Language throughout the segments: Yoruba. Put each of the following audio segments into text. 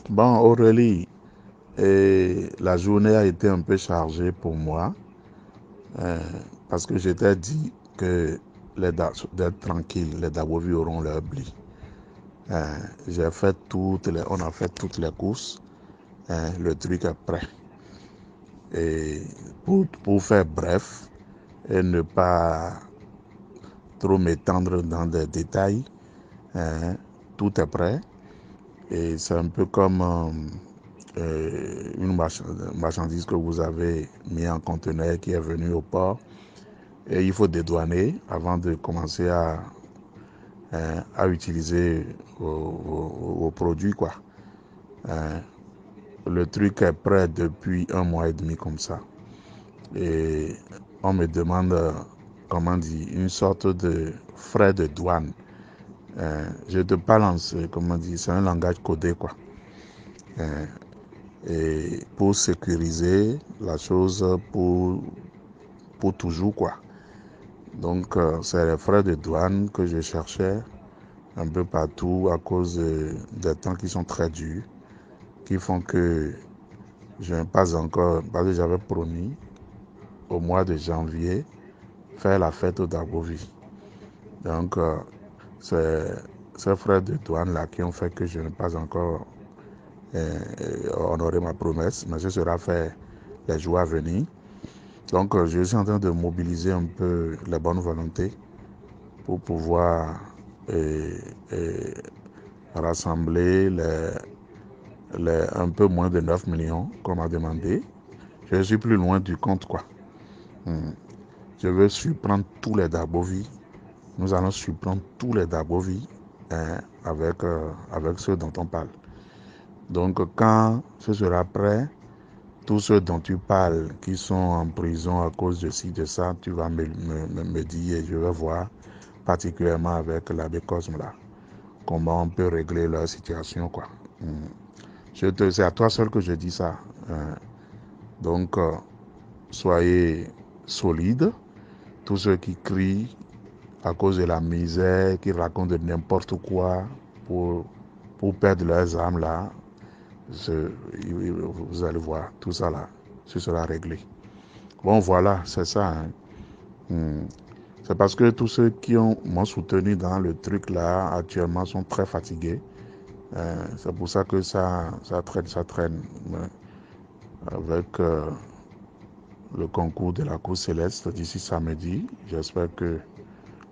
Bon, Aurélie, la journée a été un peu chargée pour moi euh, parce que j'étais dit que d'être tranquille, les Dabovi auront leur blé. J'ai fait on a fait toutes les courses, le truc est prêt. Et pour faire bref et ne pas trop m'étendre dans des détails, hein, tout est prêt. Et c'est un peu comme une marchandise que vous avez mis en conteneur qui est venue au port. Et il faut dédouaner avant de commencer à utiliser vos produits, quoi. Euh, le truc est prêt depuis 1 mois et demi comme ça. Et on me demande, comment dire, une sorte de frais de douane. Je te balance, comment dire, c'est un langage codé, quoi. Et pour sécuriser la chose pour toujours, quoi. Donc, c'est les frais de douane que je cherchais un peu partout à cause des temps qui sont très durs, qui font que je n'ai pas encore, parce que j'avais promis au mois de janvier faire la fête au Dabovi. Donc, c'est ces frais de douane là qui ont fait que je n'ai pas encore honoré ma promesse, mais ce sera fait les jours à venir. Donc, je suis en train de mobiliser un peu les bonnes volontés pour pouvoir rassembler un peu moins de 9 millions qu'on m'a demandé. Je suis plus loin du compte, quoi. Je veux surprendre tous les Dabovi. Nous allons surprendre tous les Dabovi avec ceux dont on parle. Donc, quand ce sera prêt, tous ceux dont tu parles qui sont en prison à cause de ci, de ça, tu vas me dire et je vais voir, particulièrement avec l'abbé Cosme là, comment on peut régler leur situation, quoi. C'est à toi seul que je dis ça. Donc, soyez solides. Tous ceux qui crient à cause de la misère, qui racontent de n'importe quoi pour perdre leurs âmes là, vous allez voir, tout ça là, ce sera réglé. Bon, voilà, c'est ça. C'est parce que tous ceux qui m'ont soutenu dans le truc là actuellement sont très fatigués. C'est pour ça que ça traîne. Mais avec le concours de la cour céleste d'ici samedi, j'espère que,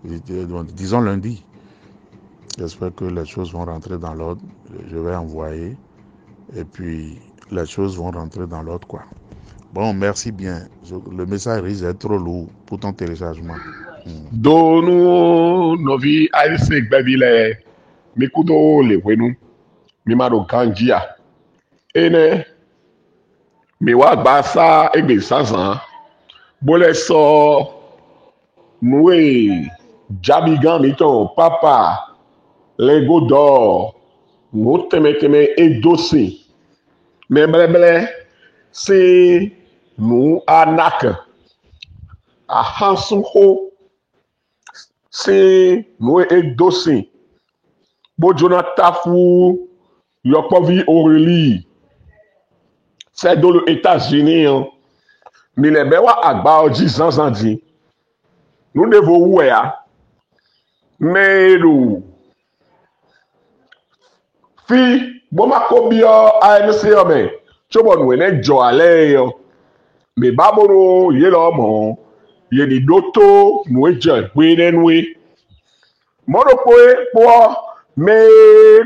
disons lundi, j'espère que les choses vont rentrer dans l'ordre. Je vais envoyer et puis les choses vont rentrer dans l'ordre, quoi. Bon, merci bien. Le message risque d'être trop lourd pour ton téléchargement. Do novi aise gbevile mi kudo le wenu mi maro kanjia ene mi wa gba sa egbe sansan bole so muwe jabi gan mi ton papa lego do mo teme edosi me blele si nu anak a hansun ho si nu edosi bo Jonathan fu yopovi Aurélie c'est dans les États-Unis hein. Mais les bewa agba 10 ans en dit nous devons ouais mais nous fi bon ma kobio ANC me chobo nu ne jo ale yo me baboro ye lo mo ye ni doto nu eje gbe nenu mo ro pe po me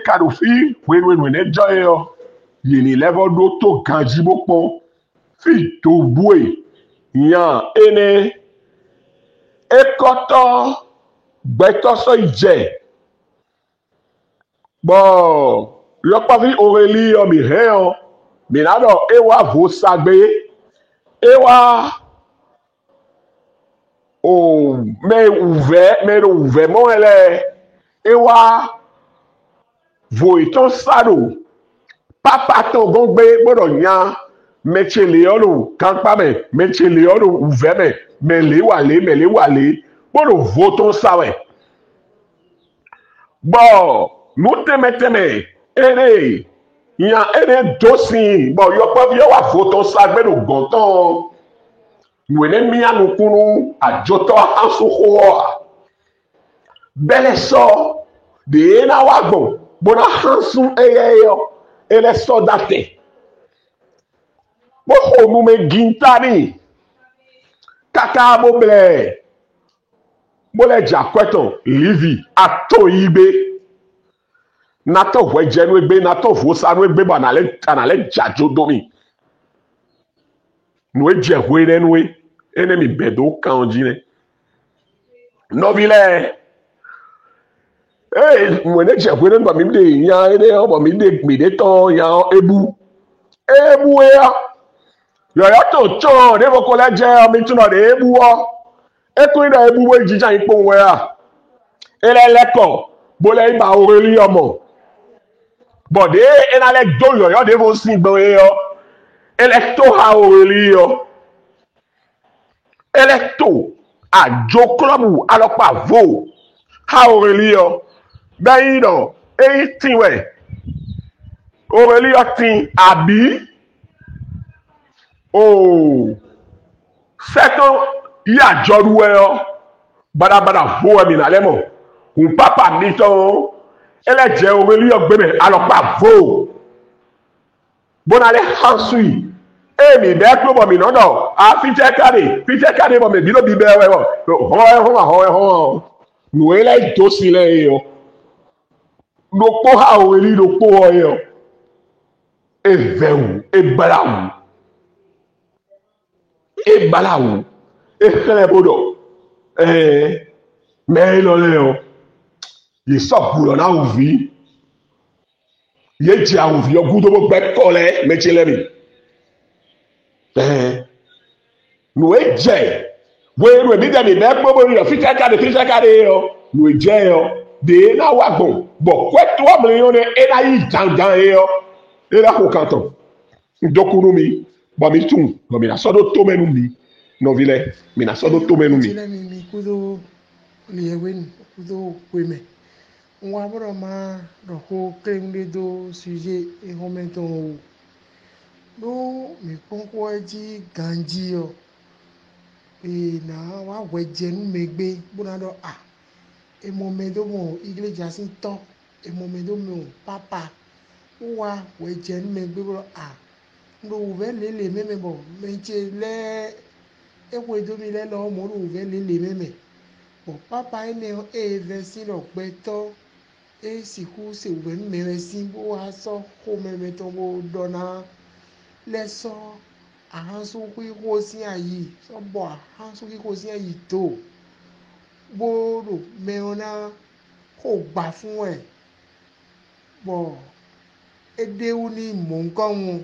karufi we ne jo yo ye ni level doto ganji bopo fi to bue yan ene ekoto gbetoso ije bon yopavi Aurélie o mi hen mi nado ewa vo sagbe ewa o me ouvert mon ele ewa vo iton sado papa ton gongbe bodo yan meche leonu kanpa meche leonu ouvert me le wale bodo vo ton sawe bon nous teme ere yan ene dosin bon yo pa bi wa photo sagbe no gonton wene mia no kunu ajoto aso ho bele so de na wagbon bona hansu eyeyo ele so date bo ho nu me gintani kaka bo ble bo le jakweton livi ato igbe nato wejenu egbe nato vosanu egbe ba na le jajo domi no eje hwere nwe ene mi bedo kanji ne no bile mwene je hwere ba mi de ya ene ba mi de ton ya ebu ya yo ya to cho de bo ko le je mi tun de ebu o ekun da ebu we jija ipo we a ele leko bo le ba oreli omo bode ena le do yo de bo sin gbo yo electo ha oreli yo electo àjọ club alopa vo ha oreli yo bẹ́yìn náà èyí tí wẹ̀ oreli yo tin àbí o second ya jọru ẹ ọ badabada vo ẹmi nalẹ mọ kun papa mi tán ẹlẹjẹ oreli yo gbẹmẹ alopa vo bonale hansui èmi bẹ́ẹ̀ tó bọ̀ mí nọ́dọ̀ a fíjẹ́ káde bọ̀ mí bí ló bí bẹ́ẹ̀ wẹ̀ họ́ ẹ̀ nùwé láì tó sí lẹ́yìn yọ lóko ha òwèlí lóko ọ̀yọ̀ evẹ̀wù ebalawu ehelebodò mẹ́rin lọ́lẹ́ yọ yìí sọ̀kùlọ̀ náà òfì yìí jẹ́ àwòfì yọ gúdó gbẹ́ kọ́lẹ̀ méjì lẹ́mìí. No eje were mi de mi be gbobo yo ficha kade yo no eje yo de na wagbon bo kwetu amle yo ne ena yi janjan yo era ko kanton dokuru mi bo mi tun bo mi na sodo to menu mi no vile mi na sodo to menu mi mi kudo liewen kudo kweme nwa bro ma do ko kremle do sujet e momenton do mi kpɔnkpɔ edzi gãdzi yɔ na wa wɛdze nu megbe bona dɔ emɔme do mo iglesia si tɔ emɔme do mo papa wa wɛdze nu megbe bɔ ŋdo wòvɛ lele mɛmɛ bɔ mɛtse lɛ ewoe do mi lɛ lɛ ɔmɔ do wòvɛ lele mɛmɛ bɔ papa yi ne evɛ si lɔ gbɛtɔ esiku se wòvɛ nu mɛmɛ si bo wa sɔ xɔ mɛmɛ tɔ bo dɔna. Lẹ́sọ̀ àhánsókè kó sí àyè sọ́bọ̀ àhánsókè kó sí àyè tó gbòòrò mẹ́rin náà kò gbà fún ẹ̀ bọ̀ edéwú ní mò ń kọ́ wọn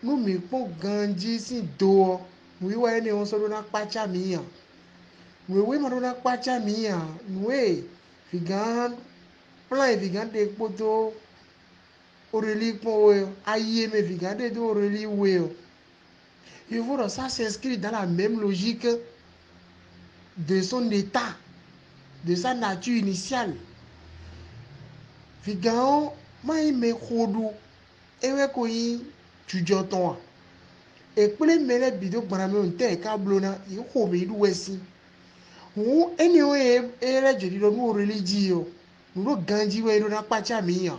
númi pọ̀ gan jí sí do ọ wíwá ẹni wọn sọ́dọ̀ náà pàchá mi yàn wíwé mọ́tò náà pàchá mi yàn wíwé fìgàn plan fìgàn dé kpótó. Aurélie pour aïe mais regardez de Aurélie ouais. Et voilà, ça s'inscrit dans la même logique de son état, de sa nature initiale. Figaro, moi me khodu, ewe koyi tujoton. Et pour les mêler bidou baname on te kablona, il faut me du wesi. Ou anyway, elle je dis le nous Aurélie yo. Nous ganji we no na pacha mi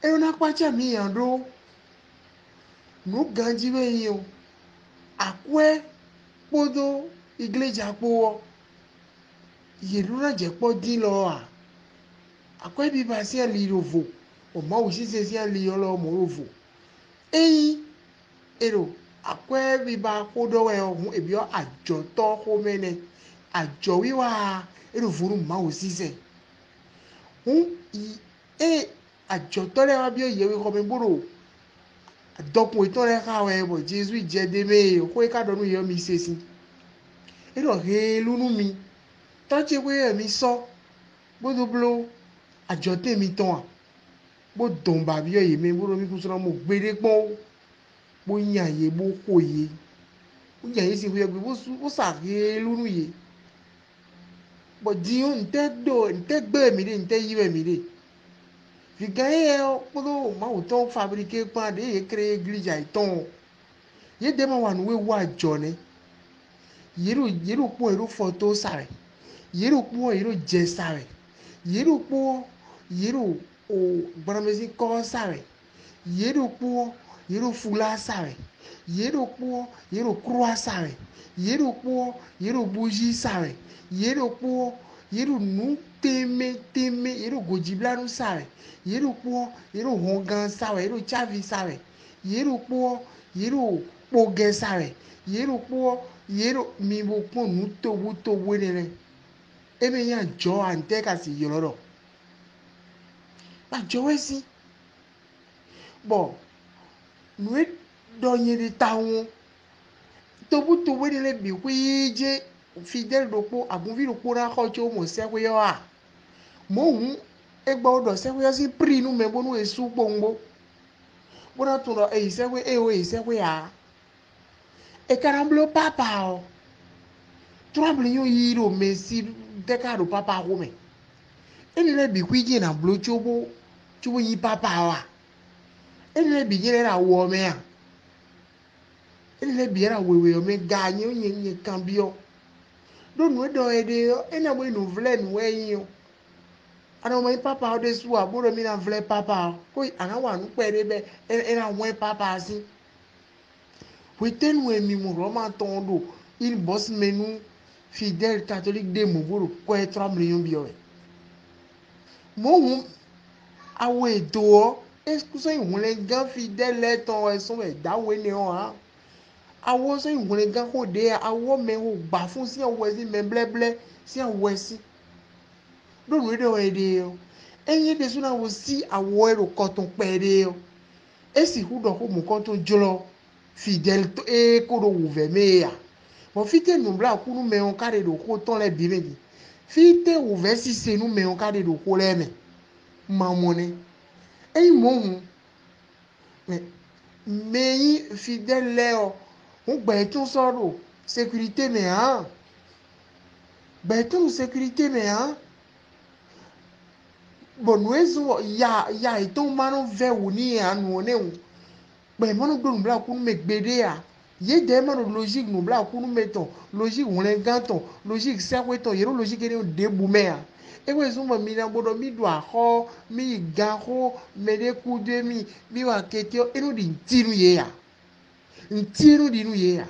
ero na kwacha mi yando no ganji we yo akwe podo iglesia po yelu na je po din lo akwe bi ba si ali rovo o ma o si se si ali lo mo rovo ero akwe bi ba podo we ohun ebi o ajo to ho mene ajo wiwa ero furu ma o si se àjọ̀tọ́ rẹ̀ wá bí òye wí kọ́ mi gbòòrò àdọ́kùn ìtọ́ rẹ̀ káwọ́ ẹ̀ bọ̀ jésù ìjẹ́dẹ́ mẹ́ẹ̀ kó ká dọ́nù yọ mi ṣe sí i lọ he lúnú mi tọ́jú pé ẹ̀mí sọ gbọ́dọ̀ blo àjọ̀tẹ́ mi tán bó dùn bàbí òye mi gbọ́dọ̀ mi kú sọ́nà mo gbére pọ́n bó yàn yé bó kò yé bó yàn yé sì wí ẹgbẹ́ bó sàké lúnú yé bọ̀ di ntẹ́ gbé mi dé ntẹ́ yí mi dé. Figa é quando mal tão fabriquei quando ele cria igreja então. E dema wanu we wa jone. Yiru po yiru photo sare. Yiru po yiru je sare. Yiru po yiru o gbaramezi ko sare. Yiru po yiru fula sare. Yiru po yiru croix sare. Yiru po yiru bougie sare. Yiru po yiru nu teme yiru gojibla nu sare. Yiru po yiru hongan sare. Yiru chavi sare. Yiru po yiru kpoge sare. Yiru po yiru mi bo po nu tobu nene. Eme ya jo ante kasi yororo. Ba jo esi. Bo nu e donye de tawo. Tobu nene bi wije fidèle dopo agunvi dopo na khocho mo sekwe yo a. Mo hu egba odo sekwe yo si pri nu me bo nu esu gbongbo. Bona tun lo e sekwe a. E karamblo papa o. Trouble yo yiro me si dekado papa ko me. Eni le bi kwije na blo chobo yi papa wa. Eni le bi yere na wo me a. Eni le bi era wewe o me ganye onye kambio. Don we do ede yo ena bo nu vle nu we yo. Ana mo papa o de su aburo mi na vle papa. Ko ana wa nu pere be era won papa si. Weten we mi mo roma tondo il boss menu fidèle catholique de mo buru ko e 3 millions bi o. Mo hu awe do excuse you le gan fidèle ton e so e dawe ni o ha. Awo so you le gan ko de awo me o gba fun si awo si me bleble si awo si. Don we do e de o. Enye de suna wo si awo ero koton pere o. Esi hu do ko mo koton jolo fidèle to e ko do wuve me ya. Mo fite nu bla ku nu me on kare do ko ton le bi me di. Fite wuve si se nu me on kare do ko le me. Mamone. E mo hu. Me yi fidèle le o. On gba tun soro sécurité me han. Gba tun sécurité me han. Bon wezo ya iton manu ve wo ni anu ne wu. Gba manu do nu bla ku nu me gbede ya. Ye de manu logique nu bla ku nu me ton. Logique won le ganton, logique sekwe ton, yero logique ni de bume ya. E we zo mo mi na bodo mi do aho, mi ga ho, me de ku de mi wa ketio enu di ntinu ye ya. Ntinu di nu ye ya.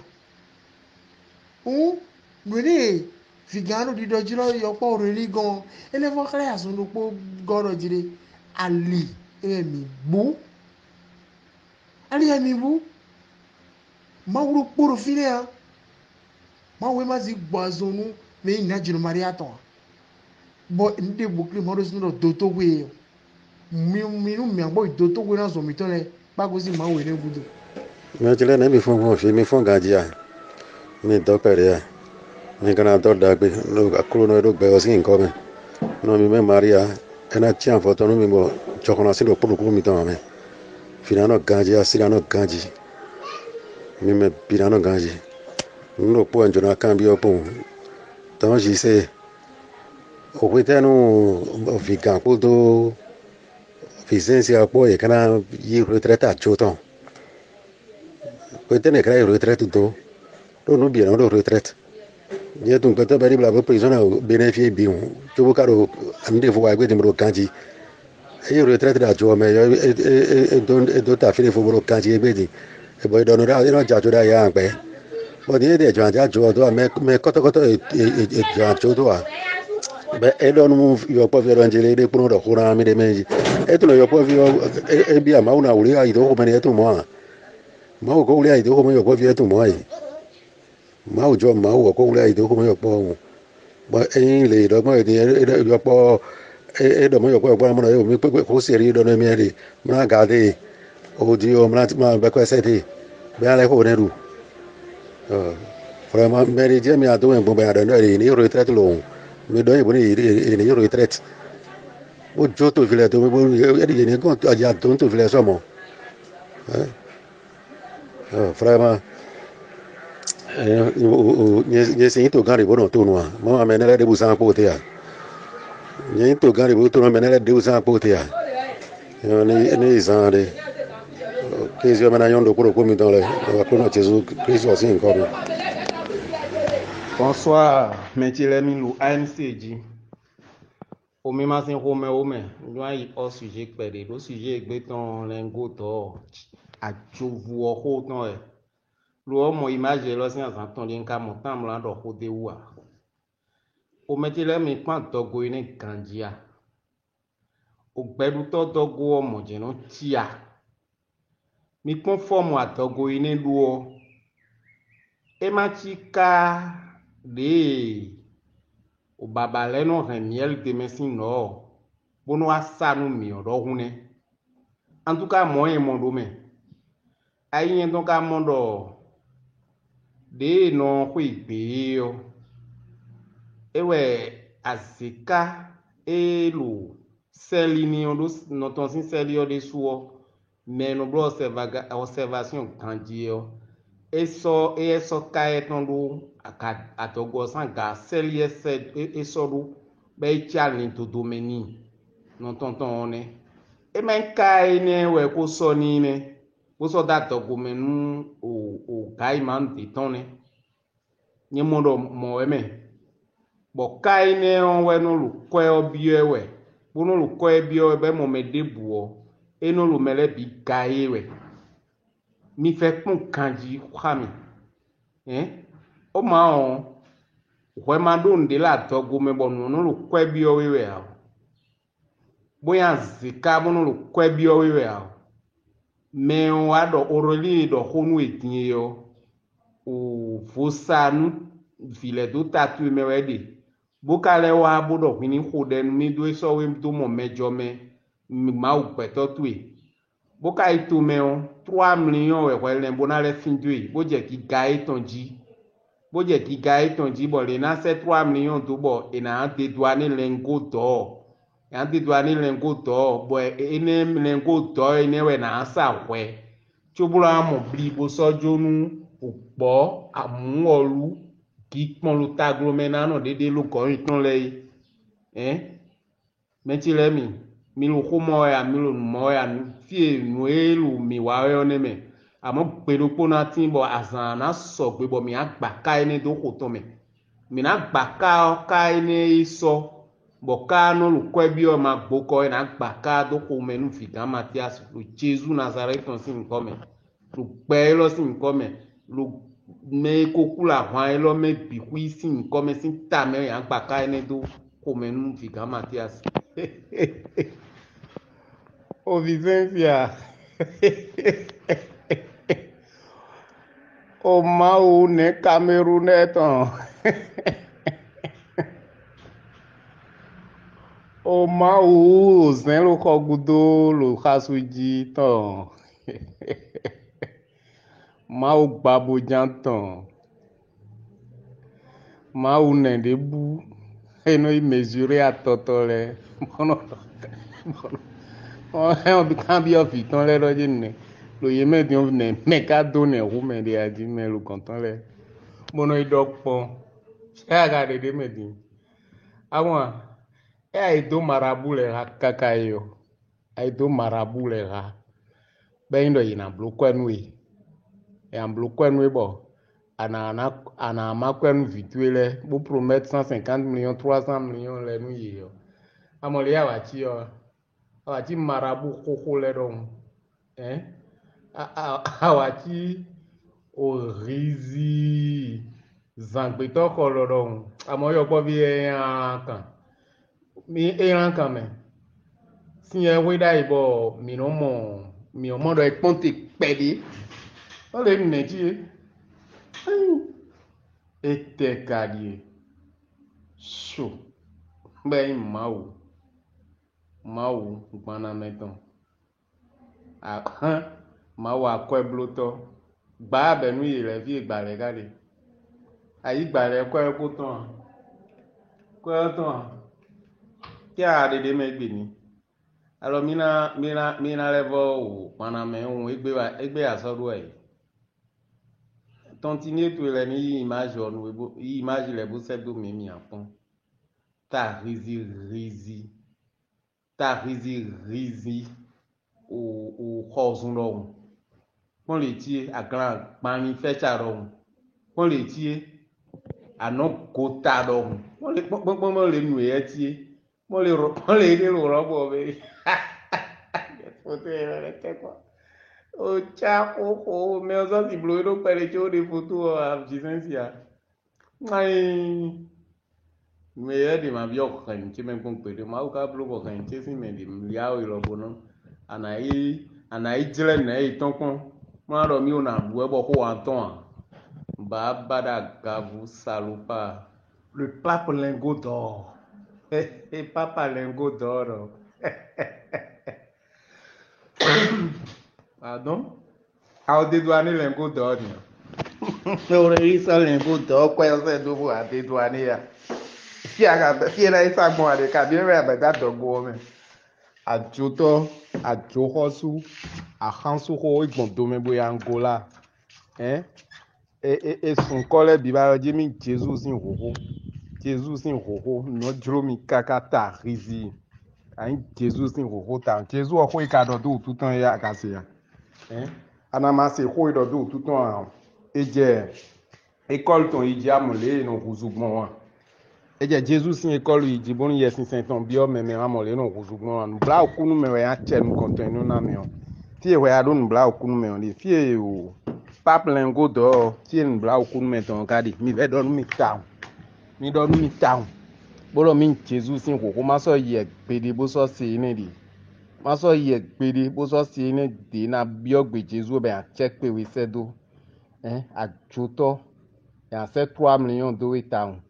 Nwene figano di dojilo yopo religon ele fo kle asun do po goro jire ali emi bu ma wuro poro fine ya ma we ma zi gbazonu me ina jino maria ton bo nde bukli mo do sunu do to we mi nu mi agbo do to we na so mi ton le pa go si ma we ne gudu me jile na mi fon fi mi fon gaji a mi do pere ya mi kana do da gbe no akuro no do gbe o si nko me no mi me maria ena tian foto no mi mo chokona si do poro ku mi ton me finano gaji a silano gaji mi me pirano gaji no po anjo na cambio po donc je sais o kwetenu figa ko do vicencia po e kana yi retraite a choton kwetene kra retraite do no bien no retraite ye tun kwete bari bla prison na bénéficier bi on to bo karo ande fo wa gbe dimro kanji e retraite da jo me e do ta fini fo bro kanji e bedi e boy do no ra no ja jo da ya pe bo ni de jo ja jo do me koto e ja jo do a be e do no yo po vi rangele de pro do kura mi de meji e to no yo po vi e bi ama una uri ai do ko me to mo ma o ko uri ai do ko me yo po vi to mo ai ma o jo ma o ko uri ai do ko me yo po bo e le do mo e yo po e do mo yo po mo no yo mi ko seri do no mi ri ma ga de o di o ma be ko se ti be ale ko ne ru vraiment meri je mi ado en bo be ado no ri ni retraite lo mi do ibo ni retraite o jo to vile to bo e di ni ko aja to vile so mo vraiment ni se to gari bo no to no ma me ne de busan po te ya ni to gari bo to no me ne de busan po te ya ils ont des qu'ils ont maintenant de cours comme dans les Jésus Christ aussi encore. Bonsoir, Métilemi Lou ANCJ. Au même temps, nous avons un sujet pédé. Le sujet est béton, lingot d'or, à Jouvu, au temps. L'homme image de l'océan, entendant qu'à mon temps, là, dans le côté où. Au Métilemi, quand Togo est Gandia. Au Bédouto Togo, mon géno, Tia. Mi conforme à Togo est l'eau. Et ma chica de. O babale no remiel de mesin no bono asanu mi odo hune en tout cas moyen mondo me ayi en donc mondo de no kwibe yo ewe azika elu selini odo no ton sin selio de suo mais no bro observation kandio eso kaetondo atogo sanga selie se esoru be challenge to domeni non tonton one e men kai ne we ko so ni me ko so da to go menu o kai man ti tone ni mondo mo eme bo kai ne on we no lu ko obi ewe bo no lu ko ebi o be mo me debu o e no lu mele bi kai we mi fẹ́ pọ́n kanji kwami ó máa hàn òwe máa dóńdé látọ̀ gómẹ bọ̀ nínú ló kọ́ ẹbí ọ wíwẹ̀ à bóyá zika bọ́nú ló kọ́ ẹbí ọ wíwẹ̀ à mẹ́rin wá dọ̀ orólì dọ̀ hónú ètìyẹ yọ òfòsánú filẹ̀ tó tàtú mẹ́wẹ́ dè bókàlẹ̀ wá bọ́dọ̀ pín ní kó dẹnu mi dó sọ́wé tó mọ̀ mẹ́jọ mẹ́ máa pẹ̀tọ́ tó yìí boka ito meo 3 millions we le bona le findui boje ki gai tonji boje ki gai tonji bo le na se 3 millions to bo e na de douane lengo to ya de douane lengo to bo ene lengo to ene we na sa we chobula mo bli bo sojonu opo amuolu ki pon lu taglo mena no dede lu ko iton le Metilemi mi lo komo ya mi lo mo ya fie no elu mi wa yo ne me amo pelo pona tin bo azan na so pe bo mi agba kai ni do ko to me mi na gba ka kai ni so bo ka no lu ko bi o ma gbo ko na gba ka do ko me nu fi gan Matias lo Jesus Nazareth on sin ko me lo pe lo sin ko me lo me ko kula hwan lo me bi ku sin ko me sin ta me ya gba kai ni do ko me nu fi gan Matias O Vivencia. O mau ne Cameroun eton. O mau zen lo kogudo lo khasuji ton. Mau babu janton. Mau ne debu. Eno i mesurer à totole. On bi cambio fiton le roje ne lo ye me dion ne me ka do ne hu me de aji me lo kontan le mono idokpo e aga de me din awon e ai do marabu le kaka yo ai do marabu le ha be ndo ina bloko enu e am bloko enu bo ana makwen vituele bo promettre 150 millions 300 millions le nu yo amole ya wachi yo awachi marabu koko le don awachi orizi zangbeto ko lo don amoyo po bi eyan kan mi eyan kan me si e we dai bo mi o mo do e ponte pede o le ni ti ete kadie so be mawu gbana meton mawu akọ ebloto gba benu ire fi igbare gade ayi gbare ko e ko ton ki a dede megbe ni alo mina levo o gbana me un egbe asoru e tontine to le ni image onu image le bo se do mi apon ta rizi o xɔzun ɖɔ ŋu kpɔn le tie agla gbani fɛtsa ɖɔ ŋu kpɔn le tie anɔ gota ɖɔ ŋu kpɔn le nu yɛ tie kpɔn le ne rɔbɔ be foto yɛ le kɛkɔ o tsa xoxo mɛ ɔzɔ si blo ɖo kpɛ le tso de foto abdisɛnsia ŋayi me yɛ de ma bi ɔxɛn tse mɛ gbɔn gbe de ma wo ka blo ɔxɛn tse si mɛ de lia o yɔrɔ bo nɔ anayi dzre ne yi tɔn kpɔn mɔ ɖɔ mi o na bu ɛbɔ ko wa tɔn ba bada gavu salopa le pape lingot d'or et papa lingot d'or pardon a dédouané lingot d'or ni o réussi lingot d'or quoi c'est de vous a dédouané ya fie na isa gbon ade ka bi re ba da dogbo me ajoto ajohosu ahansu ho igbon do me boya Angola sun kole bi ba je mi Jesus sin hoho no dro mi kakata rizi ayin Jesus sin hoho ta Jesus o ko ikado do tutan ya akase ya ana ma se ho ido do tutan eje école ton iji amole no huzugbon wa eje Jesus sin école iji bon yesin senton bi o meme amole no huzugbon wa nu bla okunu me ya chen contenu na me o tie we ya do nu bla okunu me o le fie o pape lingot d'or tie nu bla okunu me ton kadi mi ve do nu mi town bolo mi Jesus sin ho ma so ye gbede bo so se ni di ma so ye gbede bo so se ni di na bi ogbe Jesus be a check pe we sedo ajoto ya se 3 millions do we town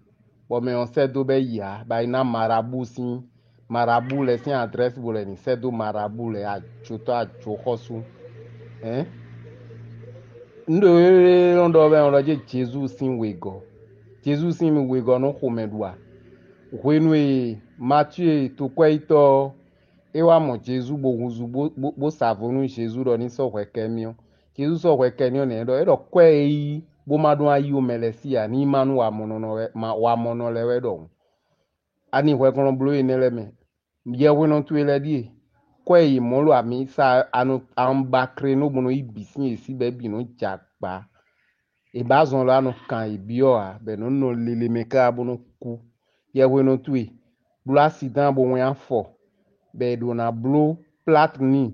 bo me on sedo be ya ba ina marabu le sin adresse bo le ni sedo marabu le ajoto ajohosu ndo be on roje Jesus sin mi wego no khomedua wenwe Mathieu to kwaito ewa mo Jesus bo huzu bo savonu Jesus do ni so kwekemio Jesus so kwekenio ne do edo kwei bo madun ayu melesia ni manu wa mono lewe do ani kwekon blo enele me ye wenon tu ele die kwei mo lo ami sa anu ambakre no bono ibisin esi be bi no jagba e bazon lo anu kan ibio a be no lele meka bono ku ye wenon tu e blo accident bo wen afo be do na blo plate ni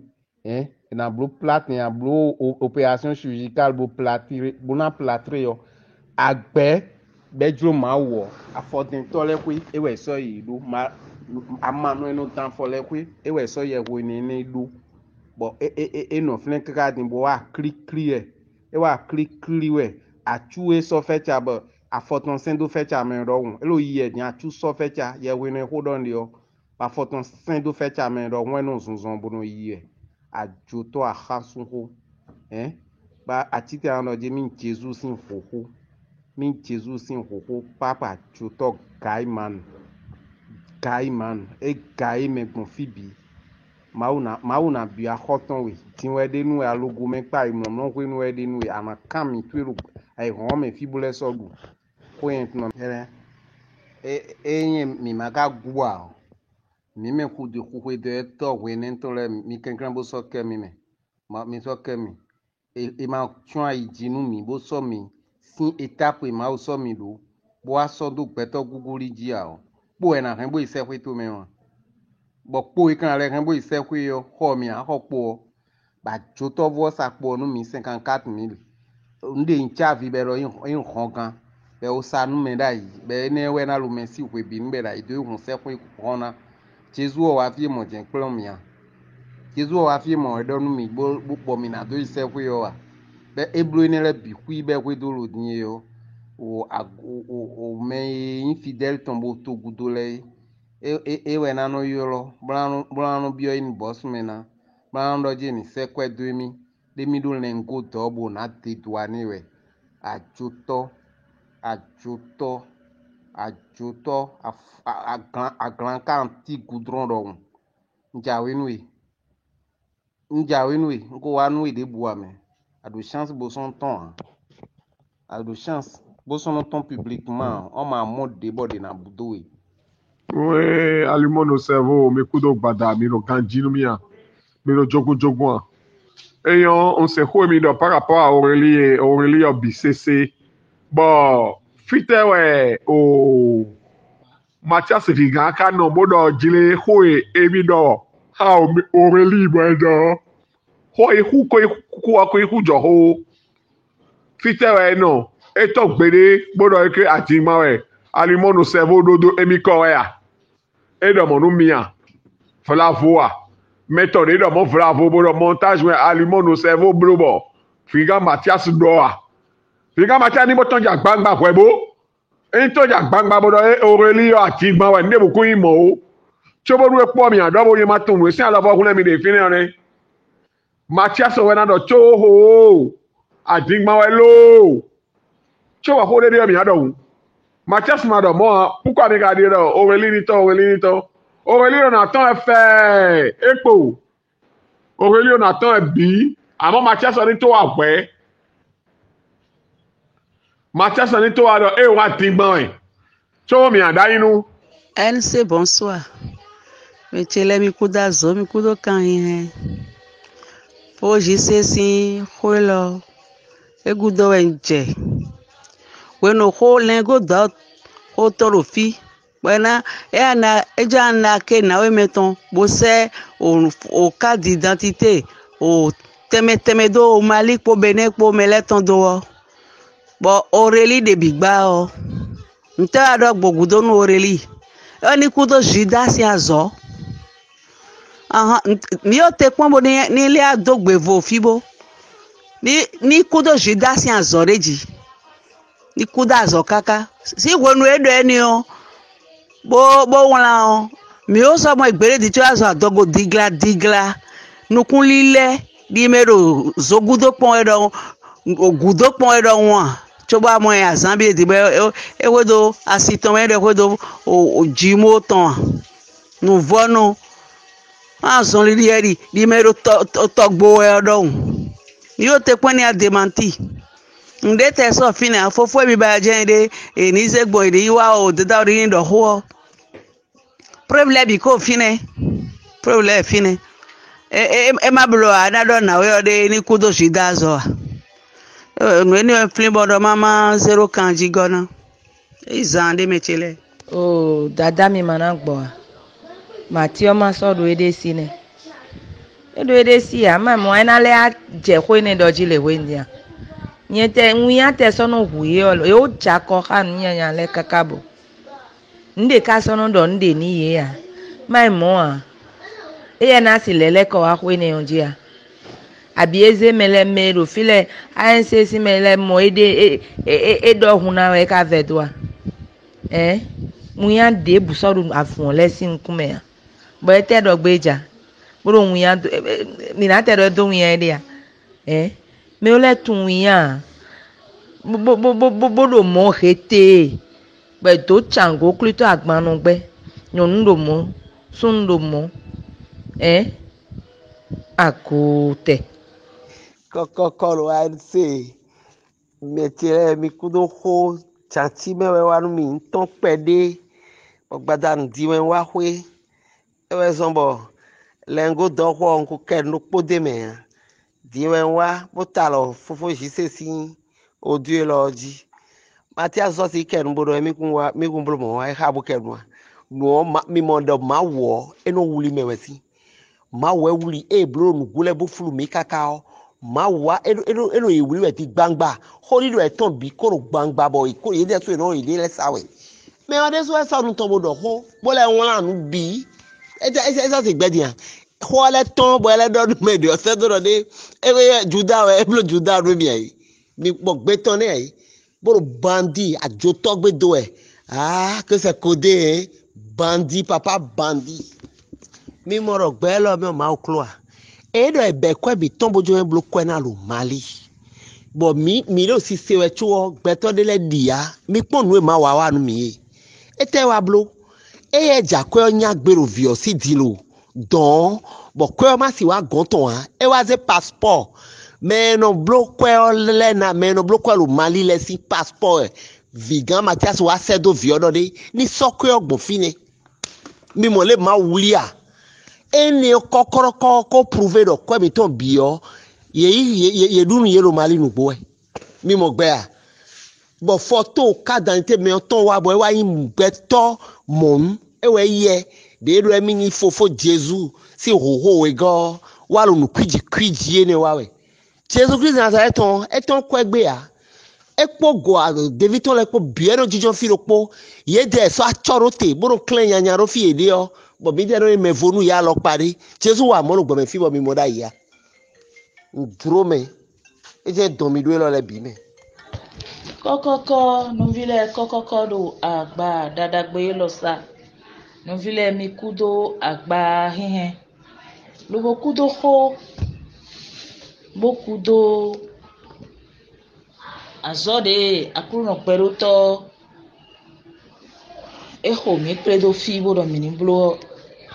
na blo plate ni blo opération chirurgicale bo platre bona platre yo agbe bedro ma wo afodin tole kwi ewe so yi do ma amanu eno tan fole kwi ewe so ye wo ni do bo no flen kaka din bo wa click clear e wa click clear we atu e so fecha bo afoton sendo fecha me ro elo yi ni atu so fecha ye wo ni hold on yo afoton sendo fecha me ro won no zunzon bo no yi ajoto ahasunho ba atite ano je min Jesus sin hoho papa joto guy man e guy me gbon fibi mauna bi ahoton we tin we de nu alogo me pa imo no we nu we de nu ama kan mi twero ai ho me fibule sogu point no yen mi maga gua mi me ku de ku de to we nen to le mi kenkran bo so ke mi me mi so ke mi e ma tun ai jinu mi bo so mi sin étape ma o so mi do bo aso do peto guguri ji a o po e na ren bo ise kwe to me won bo po e kan le ren bo ise kwe yo ho mi a ho po ba joto vo sa po nu mi 54,000 nde ncha vi be ro yin hongan be o sa nu me dai be ne we na lu me si kwe bi nbe dai do hun se kwe hona Jesus o wa fi mo jen plon mi a Jesus o wa fi mo e do nu mi bo po mi na do ise kwe yo wa be eblo ni le bi kwi be kwe do lo din yo o me infidèle tombo to gudole we na no yolo brano bio in boss mena brano je ni sekwe de mi do lengo dobo na te douane we ajoto a grand kanti goudron do njawe nui ngo wa nui de bois me a de chance bo son temps a de chance bo son temps publiquement on ma mode de body na budoe we alimo no servo me kudo gbada mi no kanji no mia Mais le jogo. Et on s'est remis par rapport à Aurélie BCC. Bon, fite ouais, au Mathias Vigaka, non, bon, Jile, Hoe, Evido, ha, Aurélie, bon, Hoe, Hu, Joho. Fite ouais, non. Et toi, Bédé, bon, que Atima, ouais, aliment nos cerveaux, dodo, Emikoya. Et dans mon mia, fala voix. Méthode dans mon bravo pour le montage, mais aliment nos cerveaux, blobo. Figa Mathias Doa. Figa Mathias, ni boton jak bangba, kwebo. Et toi, jak bangba, bodo, Aurélie, Atima, ouais, ne beaucoup imo. Chobo nous pour mi ado ye maton we sin ala bo kun mi de fini on Mathias we na do choho adigma we lo chowa ho de mi ado Mathias ma do mo pourquoi mi ga de do Aurélie ni to Aurélie on attend fait epo Aurélie on attend bi àmọ́ Mathias on ni to awe Mathias on ni to ado e wa adigma we chowo mi ada inu LC bonsoir. Metele mi kuda zo mi kudo kan yin. Hoje se sin kholo. Egudo enje. Weno ho lengo da ho torofi. Wena eja na ke na we meton bo se o carte d'identité o teme do Mali po Benin po meleton do. Bo Aurélie de bigba o. Nta ado gbogudo no Aurélie. Ani kudo jida si azo. Mi o te kwambo ni le adogbe vo fibo. Ni kudo jida si azo reji. Ni kuda azo kaka. Si wonu edo eni o. Bo wala o. Mi o so mo igbere di ti azo adogo digla. Nukun lile di mero zogudo pon edo gudo pon edo won. Choba mo ya zambi di ewedo asiton edo ewedo o jimo ton nu vono azon liri di mero togbo edo ni o te pon ni a démenti nde te so fine afofo mi ba jende ni zegbo ide iwa o de da ri ndo ho problème bi ko fine problème fine e mablo anado na we ode ni kudo shidazo Mweni flimbodo mama zero kanji gona. Izande mechele. Oh, dada mi managbo. Matio ma so do ede si ne. Do ede si ya ma mo ina le a je ko ne doji le wendia. Nyete nwiya te so no huye olo. E o jako kan nyanya le kakabo. Nde ka so no do nde ni ye ya. Mai mo a. E na si lele ko wa ko ne onjia. Abieze mele mero file ANC si mele mo edo huna we ka vedwa muya de busoru afun lesin kume ya bo ete do gbeja boro muya mi na te do muya ide ya me ole tun ya bo mo hete be to chango klito agbanu gbe nyonu do mo sun do mo akote Kokolo ANC metire mi kudo ho chanti mewe wanu mi ton pede ogbada ndiwe wa hwe ewe zombo lengo do ho nku ken no pode me diwe wa botalo fofo jisesi odie loji matia zoti ken bodo mi kun blo mo wa ha bo ken wa no mi mondo mawo eno wuli mewesi mawo wuli blo nu gule bo fulu mi kakao mawa eno yewuli weti gbangba holi do eton bi koro gbangba boy ko ye de so eno ide le sawe me o de so e so nu ton bodo ho bo le won anu bi e so se gbedian ho le ton bo le do me de o se do de e juda we blo juda ro mi ai mi po gbe ton ni ai bo bandi ajo to gbe do e que c'est codé bandi papa bandi mi moro gbe lo mi o ma o klo edo ebe kwa bi tombojo en bloko na lo Mali bo mi lo si sewe chuo gbeto de le dia mi ponu e ma wa nu mi ete wa blo e ja kwa onya gbero vio si dilo don bo kwa ma si wa gonton e wa ze passport me no bloko le na me no bloko lo Mali le si passport vigan Mathias wa sedo vio do de ni sokwe ogbon fine mi mo le ma wulia ene kokoroko ko prouver do ko mi ton bio ye dunu ye lo mali nu boy mi mo gbe a bo photo ka dante me ton wa boy wa yin beto mom e we ye de do mi ni fofo Jesus si hoho we go wa lo nu kwiji ne wa we Jesus Christ na eton ko egbe a ekpo go a David ton le po biero jijo fi lo po ye de so a chorote boro clean yanya ro fi ede o bo mi de no me vonu ya lo pari Jesus wa mo lo gbo me fi bo mi mo da ya duro me e je don mi do lo le bi me kokoko no vile kokoko do agba dadagbe lo sa no vile mi kudo agba hihen lo kudo ho bokudo azode akuno peruto eho mi predo fi bodo mini blo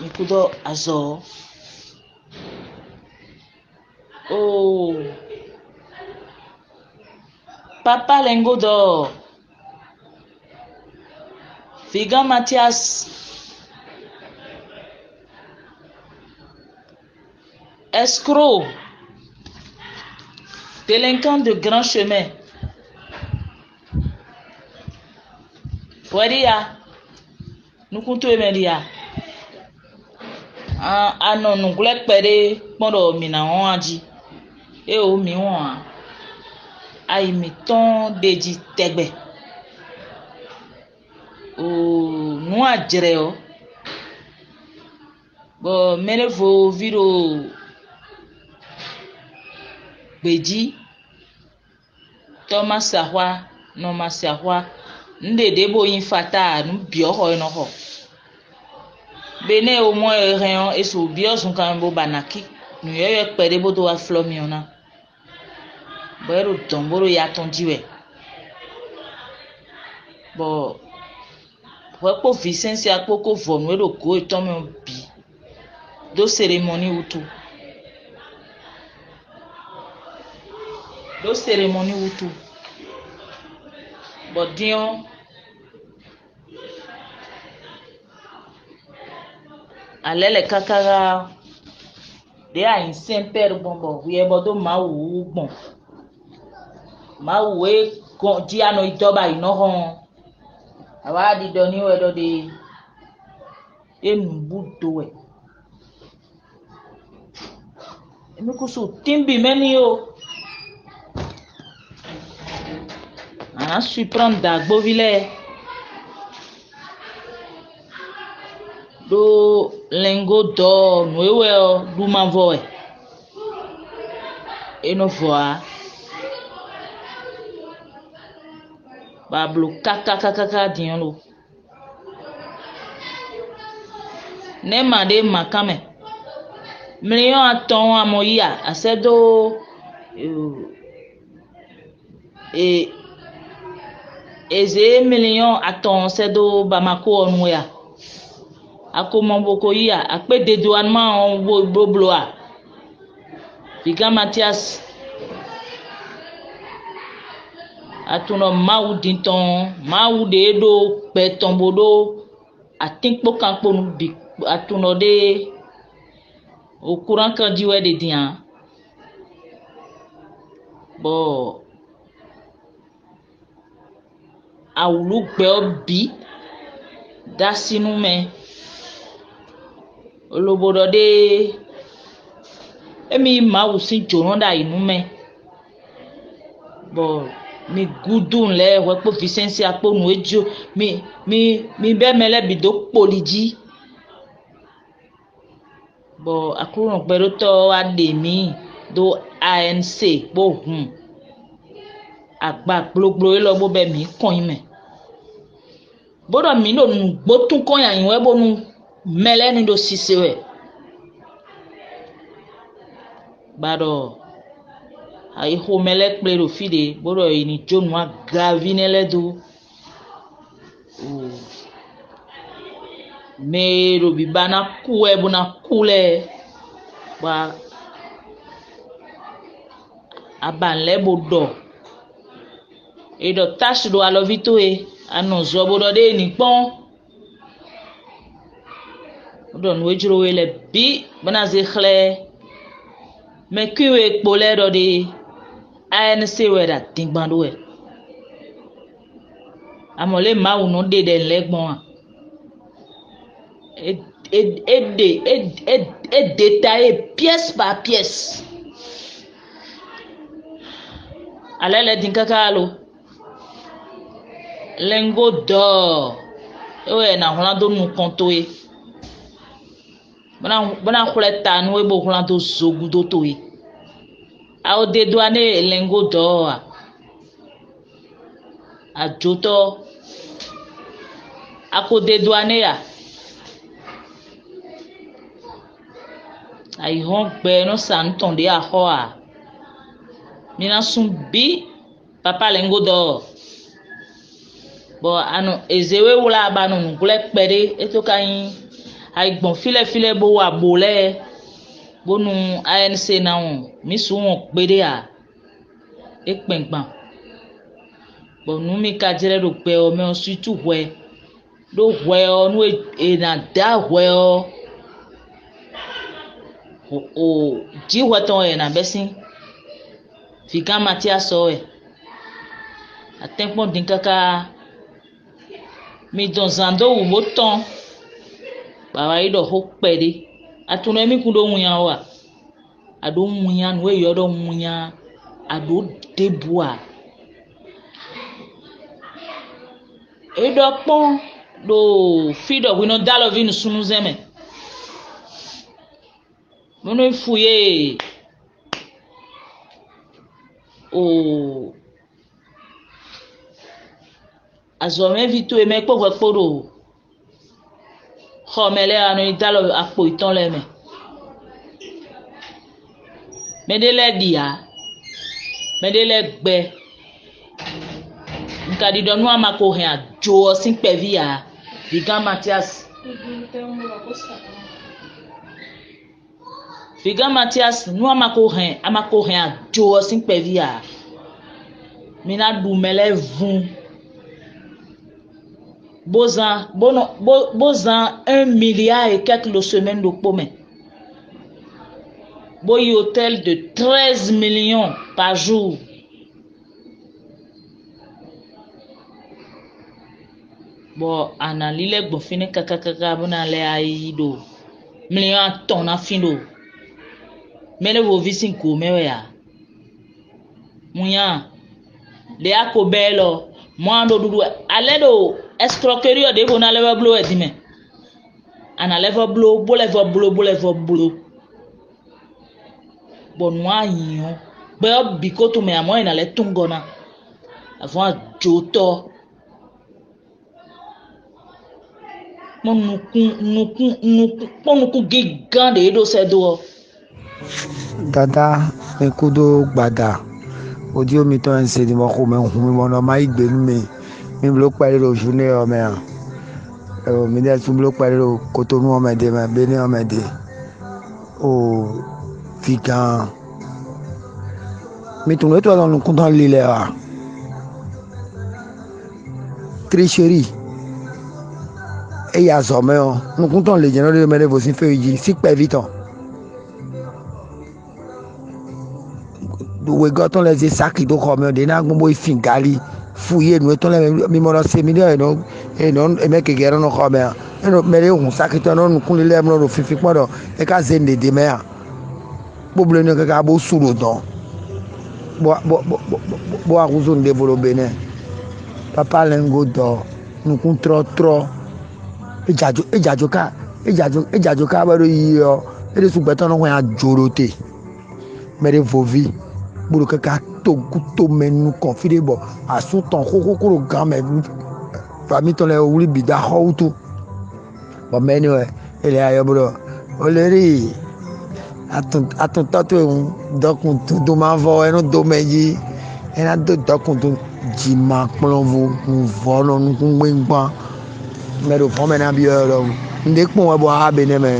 mi kudo azo oh papa lengodo figa Mathias escroc délinquant de grand chemin Wadia nukunto emedia ano nugule pere pondo mina won aji e o mi won ai mi ton deji tegbe o nu ajere o bo mele vo viro beji Thomas Sahwa no masahwa nde debo yin fata nu bio ho no ho bene o mo reon eso bio sun kan bo banaki nu ye pere bo do wa flomi ona bero tomboro ya tonjiwe bo po Vicence akoko vonu ero ko itomo bi do cérémonie utu but dion alele kakara de a in semper bombo we bodo mawu gbon mawu e kon di ano idoba ino hon awa di doni we do de enbudo we emi ko so timbi meni o ana suis prendre dagbo vile do lengo do noewe o du mavoe eno voa bablo kaka diolo ne made makame million aton amoya asedo eze million aton sedo Bamako onwe akomo boko ya akpe douanement on boblo a figa Mathias atuno maudinton maude do petombodo atinpo kanpo nu bi atuno de au courant kan diwe de dian bo awulu gbe obi dasinu me olobodo de emi mawusin joronda inu me bo mi gudun le we po Vicence aponu ejo mi be mele bido poliji bo akurun pẹ̀lú to ademi do ANC bo agba gbogbo lo bo be mi kon ime bodo mi no gbo tun kon yan we bo nu mele ni do sisewe bado ai ho mele plero fide bodo ini jonwa gravinele do mero bibana kuwe buna kule ba abanle bodo edo tash do alovito e anonzo bodo de ni pon don wejro wele bi bana ze khle me kiwe kpole do de ANC wera tingbando e amole ma uno de legbon et détaillé pièce par pièce alele dinkakalo lengo do ewe na hulando nu kontoe bana khuleta nu ebo hulando zogudo toe a o de douane lengo do a joto ako de douane ya ai rompe no santon de a hoa mina sumbi papa lengo do bo ano ezewe wula ba no ngule pede eto kan ai gbon file bo wa bole bonu ANC na won mi su won pede a e penpan bo nu mi ka jere do pe o me o sutu hwe do hwe o nu e na da hwe o ji waton e na besin fika Mathias o e atenpon dinkaka mi don zando wo moton baba ido ho pede atunu emi kundo munya wa ado munya no e yodo munya ado debua edo pon do fido we no dalovin sunu zeme mono fuye o azome vito e me povo poro khomele anu idalo apo iton le me medele dia medele gbe nkadi donu amako he ajo sin pevia Figa Mathias nu amako he ajo sin pevia mina du mele vun Bozan 1 milliard et quelques semaines de pomme. Boy hôtel de 13 millions par jour. Bon, analyse bon fini kaka bona le aido. Million ton na findo. Mele vo visin ko mewe ya. Munya. Le akobelo, moi ndo dudu aledo escroquerie de bona leva blo edime. Ana leva blo, bo leva blo. Bon moi yin. Be bikoto me amo ina le tungona. Avant joto. Mon nuku gigant de do sedo. Dada mekudo gbada. Odio mi to ense di mo ko me hun mo no mai gbe mi blo pare ro journée o me mi de tu blo pare ro Cotonou o me de me Benin o me de o fikan mi tu no to don kun don lile wa tricherie e ya so me o nu kun ton le je no de me de vo sin fe yi si pe viton we got on les sacs do comme de na gbogbo ifingali fuye nu to le mi mo lo se mi de no e me ke gero no come e no me le un sac to no kun le mo ro fifi podo e ka zende de me a gbogbo no ka bo suro don bo a kuzun développer ne papa lengo do nu kun tro ejajo ka ba ro yi o e de su gbeto no wa jorote me de vovi buru kaka to menu confidable asutan kokoro game fami to le wuri bida hautu ba menu ele ayo bro oleri atun to dokun do ma vo eno do meji ena do dokun to jima plonvo vo no nu ngba mero fo me na bi oro ndekpon we bo ha be ne me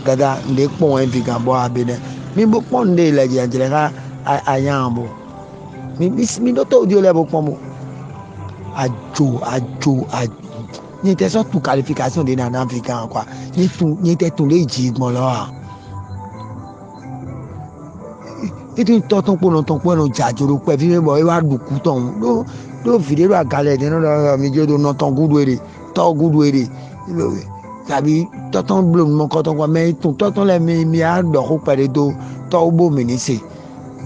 dada ndekpon we fi gan bo ha be ne mi bo pon de le je ka ayambo mi do to dio le bo pon mo ajo Ni était surtout qualification de nan africain quoi. Ni était tous les jigmon là. Et tu t'entends pour non ton point non jajoro pe vi bo e wa duku ton. Do vidéo à galère dans milieu de non ton goudoué. To goudoué. Sabi t'entends bleu mon quand on mais t'entends les milliards de roupa de do to bo menissé.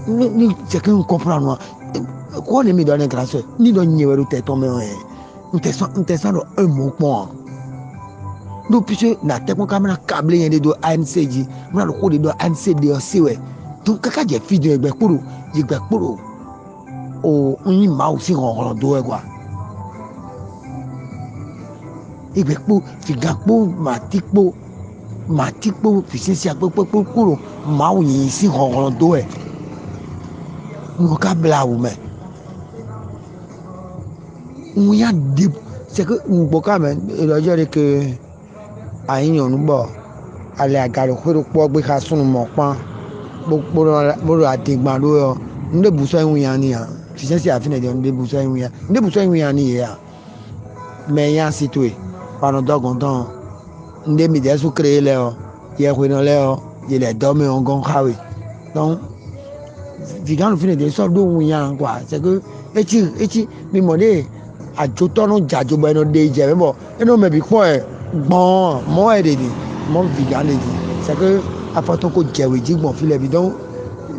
Ni c'est que on comprend moi. Quoi ne me donne grâce. Ni don nyewero te tombe on te sent un mot point. Nous puisque la tête mon caméra câblé de do ANCJ, moi le coup de do ANCD aussi ouais. Donc kaka je fi de gbe kuro. O on ma aussi on do quoi. Igbe po fi gakpo matikpo fi sisi agbo kuro ma o yin si on do e. Nous ka bla ou mais on y a des c'est que on peut quand même dire que ayin on bo ale agaro ko po gbe ka sunu mo pan bo adigban lo yo nde buso yin yan ni ya fi se afine de nde buso yin yan ni ya mais yan situé pendant dogon nde mi de su créer le o ye ko no le o ye le do me on gon kawe donc vigan fine de so do yan quoi c'est que eti mi mo de àjòtọ́nù jàjọba ẹnu dé ìjẹ́ mẹ́bọ̀ ẹnu mẹ́bí pọ̀ ẹ̀ gbọ́n mọ́ ẹ̀rẹ̀ ni mọ́ vegan ni c'est que afọ́tún kò jẹ̀wé jígbọ̀n filẹ̀ bi donc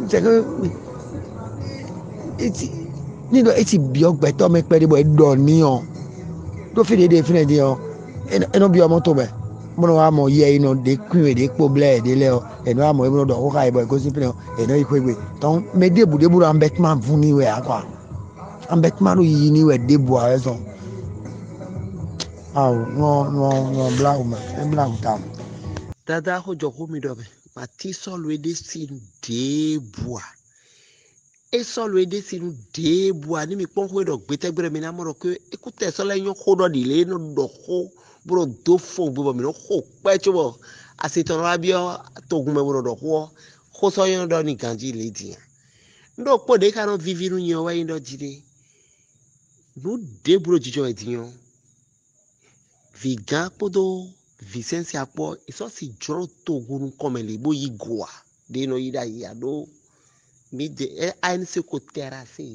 c'est que nílò etí bí ọgbẹ́ tọ́ mi pẹ́ débọ̀ ẹ̀dọ̀ níyàn tó fi dédé fílẹ̀ di ọ ẹnu bí ọmọ tó bẹ̀ mọ́nà wa mọ̀ yẹ iná dé kúnyìn dé kpó blẹ̀ ẹ̀dẹ́ lẹ́ ọ ẹnu wa mọ̀ ẹ̀mú dọ̀ kó ká ẹ̀bọ̀ ẹ̀kọ́sí fílẹ̀ ẹ̀nà ìkwégbè donc mẹ́ débùdébùrù ambẹ́tìmá fún níwẹ̀ àkọ́ ambetmanu yi ni we debo a raison no blau tam dada ho joko mi do be mati solo ede sin debo e solo ede sin debo ni mi pon ko do gbe tegbere mi na mo ro ke ekute so le yan ko do dile no do ko bro do fo bo mi no ko pe chobo asiton rabio togun me bro do ko so yan do ni ganji le di ndo po de kan vivi nu yan wa yin do jide no debro jijo ediyan vigan podo Vicência po iso si joro to gunu komele bo yigoa de no ida ya do mi de ANC ko terase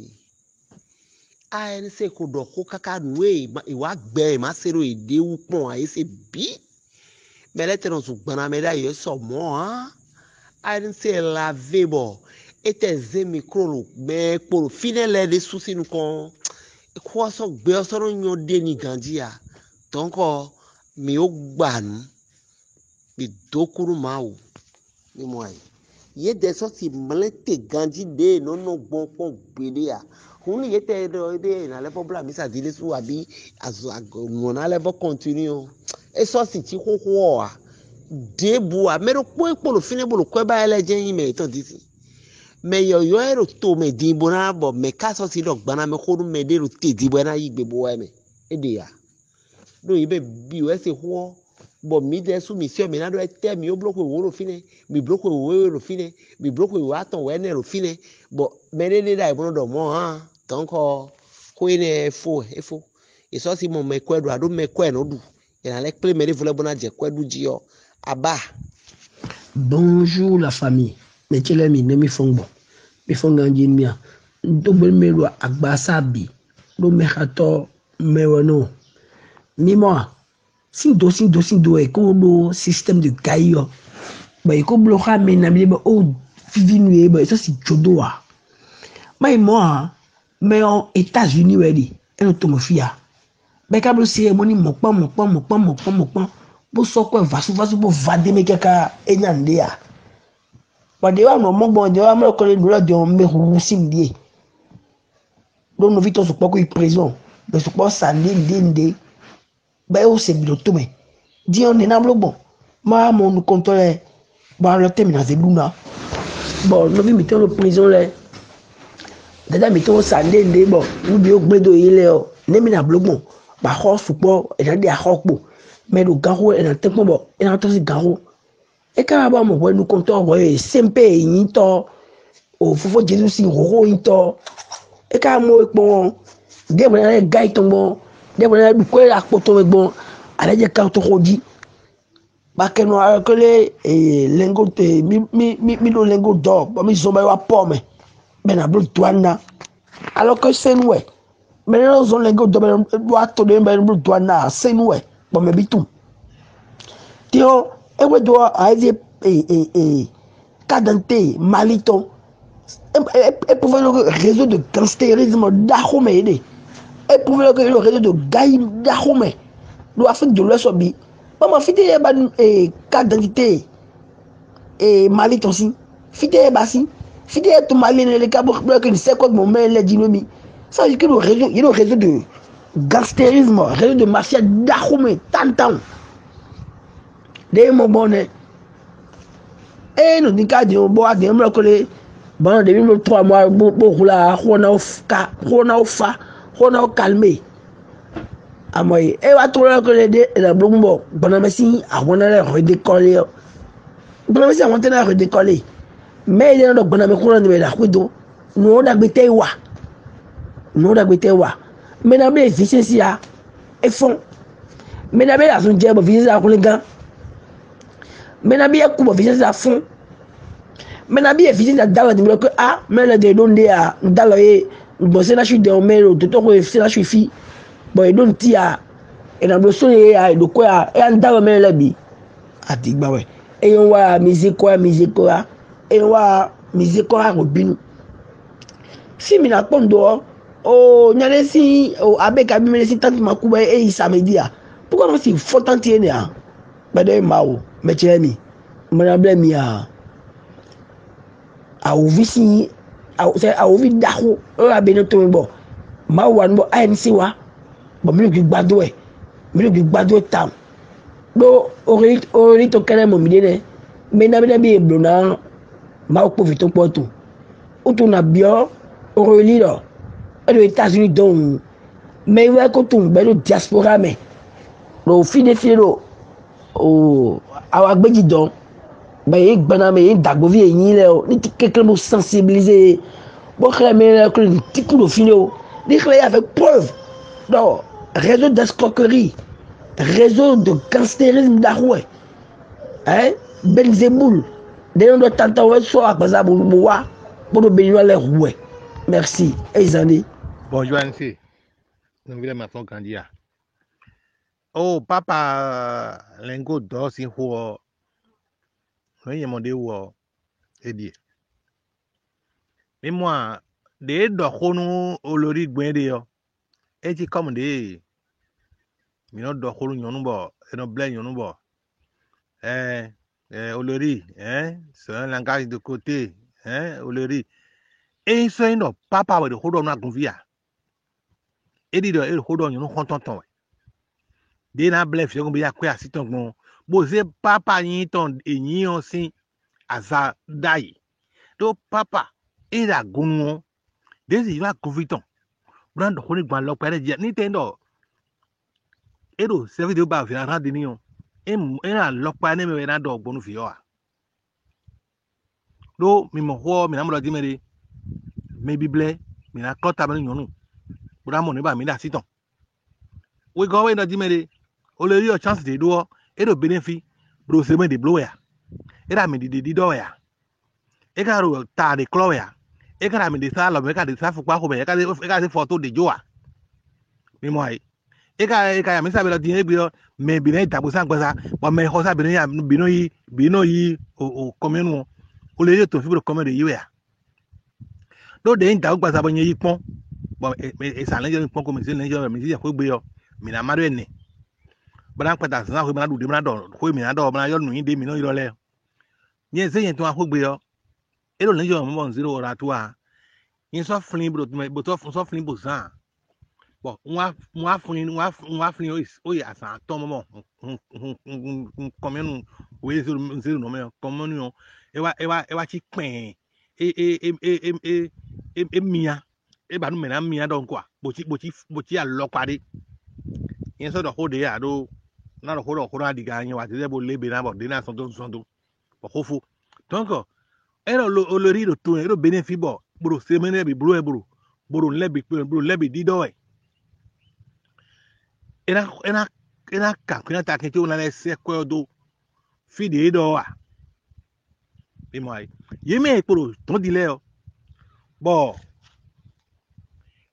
ANC ko do ko kaka nwe iwa gbe ma sero ede upon ayese bi melete no su gbana me da yo so mo ANC la vebo ete ze micro be poro finele de susi nu kon ko so gbe so ro yan de ni ganjia donc mi o gbanu bi dokuru mawo ni mo ayi ye de so ti mlete ganji de no gbon pon gbede ya hun ye te de na le problem mi sa dile su abi azu na le bo continue e so si ti koko a debu a mero po lo fine bo lo ko ba ele je yin me to disi me yo ero to me di bona bo me ka so si do gbana me ko me de ro te di bona yi gbe bo me e de ya do ibe bi o se ho bo mi de su mission mi na do te mi o block wo ro fine mi block wo ro fine mi block wo aton we ne ro fine bo me de da ibon do mo ton ko ine fo e so si mo me kwedu ado me kwe no du e na le ple me de vole bona je kwedu ji o aba. Bonjour la famille me chele mi ne mi fongo mi fonga njimia ndobe melo agbasabi do me khato me wono ni moi sindo e ko do système de gaio ba e ko bloquer mais na bi ba o vivinu e ba ça c'est jodoa mais moi mais aux États-Unis wedi e no to mo fia ba ka blo cérémonie mo pan bo so ko vasu bo vade me kaka enyande ya ba de wa no mo bon de wa mo ko le do de on me rusindie do no vito so poko i prison do so po sandinde ba o se biloto me di on na blobo ma mo no contrôler ba le terminer de luna bon no vi meter le prison le dada meter o sandinde bon no bi o gbedo ile o ne mi na blobo ba ho supo e na de a hopo me do gaho e na tempo bo e na to si gaho e ka ba mo we no contrôler wo e sempe yin to o fofo Jesus si ho yin to e ka mo epo de mo na gai to mo de mo na du ko la poto me gbon ale je kan to di ba ke no akole lengo te mi do lengo do ba mi zomba wa pome ben na blu twana alors que c'est nous mais nous on lengo do ben do to de ben blu twana c'est nous ba me bitum tio e we do a de cadente malito et pour le réseau de gangstérisme d'Ahomé et pour le réseau de gaïm d'Ahomé nous Afrique de l'Ouest bi maman fite e carte d'identité et malito aussi fite basi fite to malin le cabo que c'est quoi mon mail les dinomi ça veut dire que le réseau de gangstérisme réseau de mafia d'Ahomé tant des moments et nous dit qu'à dire bois des me coller bon depuis 3 mois beaucoup là on a calmé à moi et va trouver que les la blombo bon merci à on a redécoller bon merci on a redécoller mais il y a donc bon mais de la kudo nous on a bité wa mais na bien efficiency a et fond mais na bien la son job efficiency a les gars mais na bien coup efficiency à fond mais na bien efficiency à dans le que ah mais le de donner à dans le bon c'est là je suis de mail de ton c'est là je suis fi bon et donc tia et dans le son et de quoi et en dans le mail là bi atigba ouais et on va musique et on va musique robin si mina pondo oh nyale si oh avec abimele si tant makuba et samedi a pourquoi non si faut tenter ne a ba de mawo mechemi mana blemi a ovisi a ovi dahu o abeno to bo ma wan bo ANC wa bo mi gbado tam do ori to kere mo mi de me na bi blona ma ko fi to poto o to na bio ori lido aux États-Unis donc mais ouais quand on belle diaspora mais le fide filo o awa gbeji don ba yi gbana me yi dagbo vi eyin le o ni quelqu'un mo sensibiliser bo kre me que le petit coup de filo ni kre avec preuve non réseau d'escroquerie réseau de gangstérisme d'Aroué hein Belzéboul de on doit tenter ouais so abaza bowa bo benwa le roué merci Ezani. Bonjour Ansi, nous voulons maintenant grandir. Oh papa, lengo dosi huo, nous y demandé où aider. Mais moi, des dohonu olori gwende yo, et tu comme des, mino dohonu yonubo, et no blé yonubo. Olori, c'est un langage de côté, olori. Et ça no papa wa de hodo na gunvia. Edi do e hodo nyunu hontonton we de na blef yo bi akwa asiton gbon bo se papa yin ton eyin on sin aza dai do papa e da gunu de si va conviton brand ho ni gban lo pere je ni tendo e do service de ba fi ran de ni on e na lo pa ne me na do gbonu fi yo a do mi mo ho mi na mo lo di mere me bible mi na klota ba nyunu Bramo ne ba mi da siton. We go we no dimere. O le ri o chance de do e do benefit bro se me de blow ya. E da mi di do ya. E ka ro ta de clo ya. E ka mi de sa lo me ka de sa fu pa ko be e ka se photo de joa. Mi mo ai. E ka ya mi sa be lo di e gbe me bi ne tabo san gbasa, wa me ho sa bi no ya bi no yi o commune o le ri to fi bro commune de yi ya. Do de nta gbasa bo yin yi pon. Bon et ça l'engin pon comme c'est l'engin mais il faut gbe mi na maro ene bran pata san ko bran du de bran do ko mi na do bran yo nu yin de mi no irole yen se yen to a ko gbe yo e lo l'engin mo 0 ora to a yin so flin bro to so flin bo san bon moi flin o ya san to mo comme nous oui 0 no me comme nous e wa chi pen e mia e ba nu me na mia don kwa bochi alo pare yen so do ho de ya do na do ho adiga yin wa te bo lebe na bo de na son do bo hofu donc e lo ri do to e do benefit bo bro se me ne bi bro lebi di do e kena kakuna ta kete una le sekwe do fi de do wa bi mai yeme eporo ton dile o bo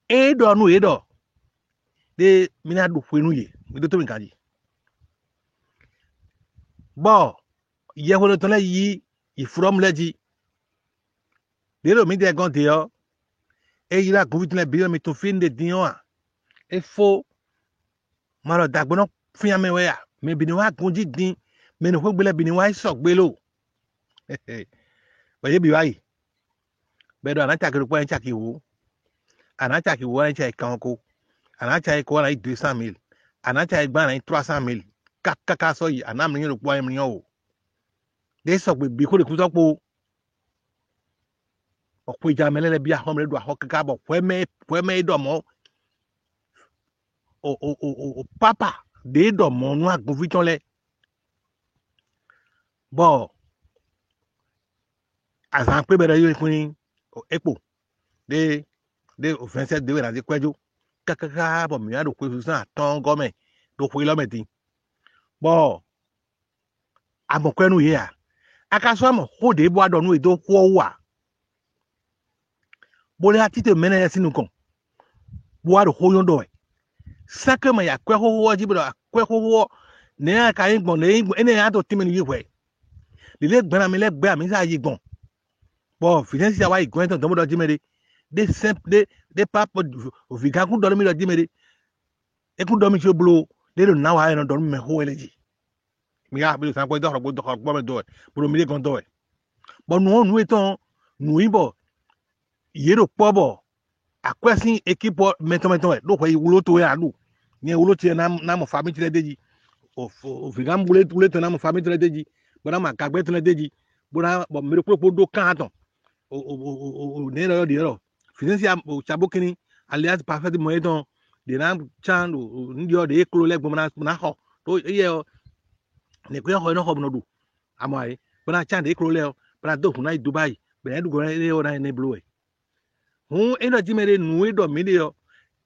edo nu edo de mina du fenu ye mi do to mi kaji bo ye ho ton le yi ifrom leji de lo mi de gan de yo e yi la covid le bi mi to fin de dion a e fo maro dagbono fún yàmẹ wẹ́yà mi bìnrin wa gunjí dín mi ní fún gbélé bìnrin wa sọ gbélò bẹ̀yẹ bí wáyì bẹ́ẹ̀ dọ̀ ànátsàkì rúpọ̀ ẹ̀ ń tsàkì wò ànátsàkì wò ẹ̀ ń tsàkì kàn kó ànátsàkì kó ẹ̀ ń 200 000 ànátsàkì gbà ẹ̀ ń 300 000 kàkàkà sọ yìí ànámìyàn rúpọ̀ ẹ̀ mìíràn wò dé sọ pé bí kò lè kú sọ́pọ̀ ọ̀pọ̀ ìjà mẹ́lẹ́lẹ́ bí ahọ́mẹ́lẹ́ dọ̀ ahọ́ kíkà bọ̀ pọ́ẹ́mẹ́ dọ̀mọ́ o papa de do mo nu agun fiton le bo azan pe bere yo fun epo de offense de we na de kwejo kakaka bo mi ado kweju san ton gome do fun lo meti bo amo kwenu ye a akaso amo ho de bo adonu edo kwo wa bo le atite mene sinu kon bo ado ho yon do sake ma ya kwe ho jibro kwe ho ne ka yin gbon ne ene ya to timi ni yiwe le gbara mi le gbe mi sa yi gbon bo finance wa igun to do jimere de simple de papa viga kun do mi do jimere e kun do mi so blo de do na wa eno do mi ho eleji mi ya bi san po do gbo me do bro mi le gan do bo nu eton nu ibo yero pobo akwesin ekipo meto do ko iwulo to ya lu ni wulo ti na mo fami ti le deji o fi gam bule to na mo fami ti le deji bo na ma kagbe ti le deji bo na bo mi ro do kan aton o ne ro di ro finance o chabokini alias perfect mo eton de na chan o ndi o de eklo le gbo na ho to ye o ne ko ho no ho no du amai bo na chan de eklo le o bo na do na Dubai be na du go le o na ne blowe hun eno jimere nu edo mi de o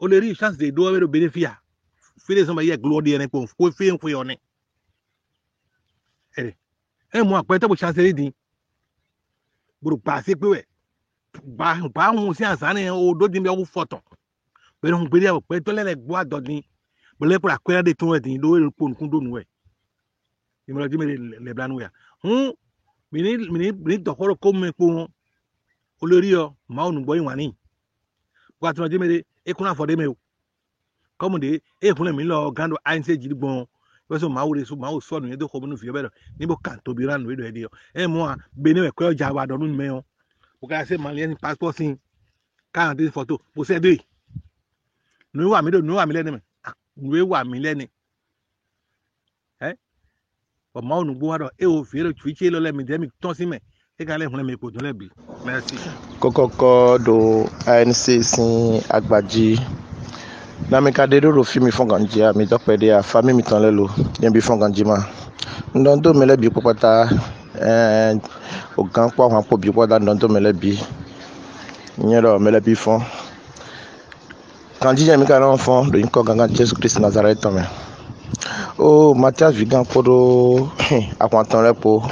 le ri chance de do we benefit fele so ma ye glory en ko fe en fo oni mo apete bo chance ri din buru pa se pe we ba hun si ansane o do din be o foto be hun pe de pe to le gbo adodin bo le pra kwere de tun edin do po nkun do nu we imo jimere le blanu ya hun mi do koro ko me po olórí ọ ma onu gbo yin ni wa tun jimere ekuna for de me o comme de ekuna mi lo gando ainse jigbon we so ma o so nu edo ko bonu fi obero ni bo kan to bi ran we do ede o mo a be ni we ko ja wa do nu me o o ka se malian passport sin kan de photo bo se de nu wa mi leni me nu wa mi leni o ma onu gbo wa do o fi ero twiche lo le mi de mi ton si me Merci. Kokoko do ANC sin agbaji. Na me ka de do fi mi fonganji a mi dokpe de a famille mi tan lelo. Yen bi fonganji ma. Ndondo mele bi popata o gan po han po bi poda ndondo mele bi. Yen do mele bi fon. Kanji mi ka ron fon do nko ganga Jesus Christ Nazareth to me. Oh Mathias Vigan podo akwantan lepo.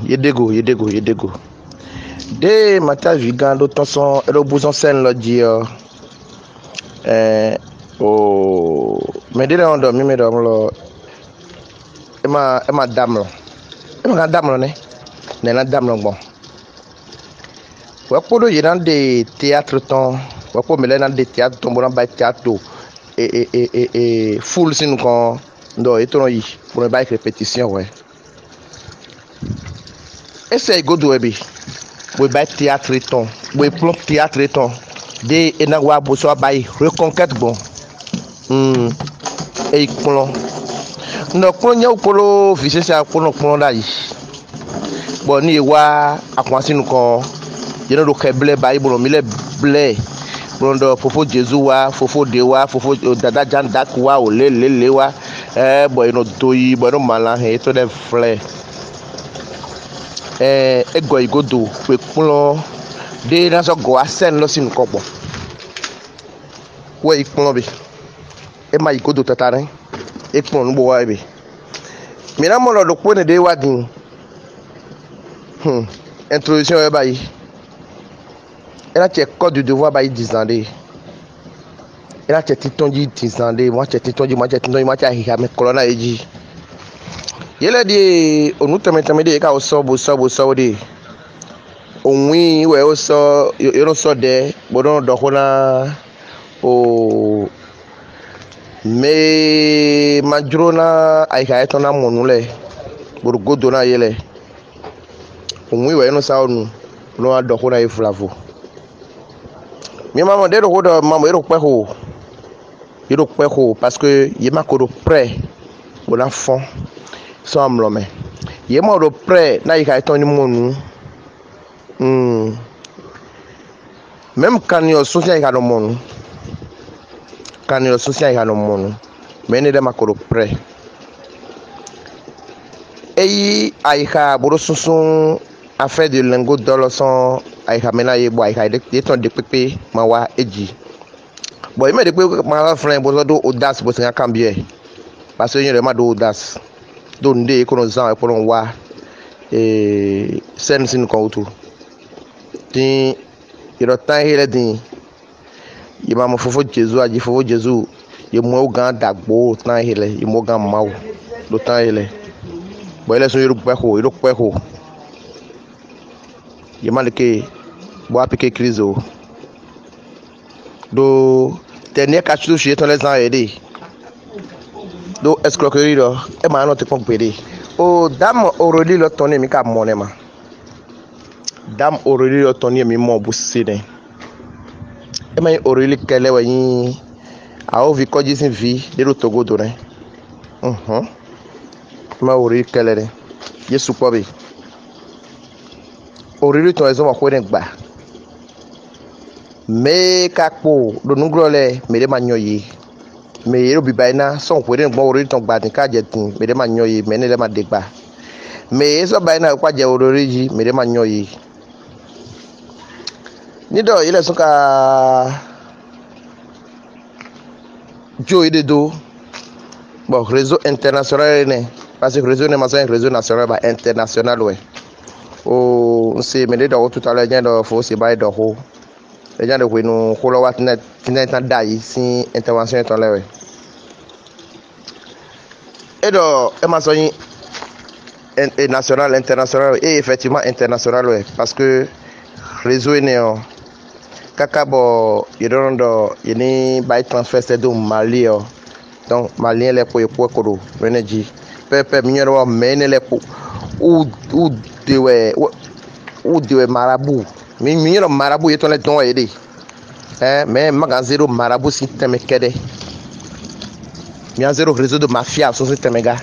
Yedego. De Mathias Vigan do ton son ero bouson sen lo di me de on do mi me do lo e ma dam lo ne na dam lo bon wa podo yiran de théâtre ton wa po me le na de théâtre ton bon ba théâtre full sin kon do eton yi pour ba répétition ouais. Essaye go do ebi we buy théâtre ton we plomb théâtre ton de enagwa bo so buy reconquête bon e plomb no plomb nya polo visese plomb da yi bon ni wa akwansi nu kon yeno do keble buy bo mi le ble bondo fofo Jesu wa fofo de wa fofo dada jan dak wa o le wa boy no doyi boy no mala he to the flare ego igodo pe plon de na so go asen lo sin ko po we ipon bi e ma ikodo tatare e pon no bo wa be mina mo lo po ne de wa din introduction e ba yi ela che code du devoir ba yi 10 ans de ela che titonji 10 ans de moi che titonji moi cha hi ha me corona eji yele di onu teme de ka o so de onwi we o so yo so de bodon do hona o me majrona ai ka etona monule burgodo na yele onwi we no sa onu no do hona e flavo mi maman de do hodo maman e do pe ho parce que ye ma ko do prêt pour l'enfant so amlome ye ma do prêt na ka etoni monu même quand yo soutien ka no monu mais ne de ma ko do prêt et aïka boro sunsun affaire de lingot d'or son aïka mena ye bo aïka de ton de pepe ma wa eji bon il me de pepe ma frère bo do audace bo sen cambie parce que il ma do audace do nde ko no zan ko no wa sen sin ko utu tin iro tan hele din yi ma mo fofo Jésus ye mo gan dagbo tan hele yi mo gan mawo do tan hele bo ile so iro pe ho ye ma le ke bo apike krizo do dernier cachu chez ton les ans aider do escroquerie do e ma no te pon pede o dame Aurélie lo toni mi ka monema dame Aurélie lo toni mi mo bu sine e ma Aurélie kele wa yin a o vi ko jisin vi de lo Togo do ne ma Aurélie kele de Yesu ko be Aurélie ton ezo ma ko den gba me kakpo do nungro le me de ma nyoyi me yero bi baina son ko den gbo Aurélie ton gba tin ka je tin me de ma nyoyi me ne de ma de gba me so baina kwa je Aurélie ji me de ma nyoyi ni do ile so ka jo ide do bon réseau international ne parce que réseau ne ma c'est réseau national ba international ouais o c'est me de do tout à l'heure bien do fo c'est ba do ho e jan de ko no ko lo wat net tan dai si intervention ton lewe et do e ma so yin national international et effectivement international ouais parce que réseau ne kaka bo yedondo yeni by transfert de Mali donc malien les pour ko energy pepe minyero mene les pour ou de marabout minyero marabout yeton les don aider mais magazero marabout système kede mi a zéro réseau de mafia sur système gars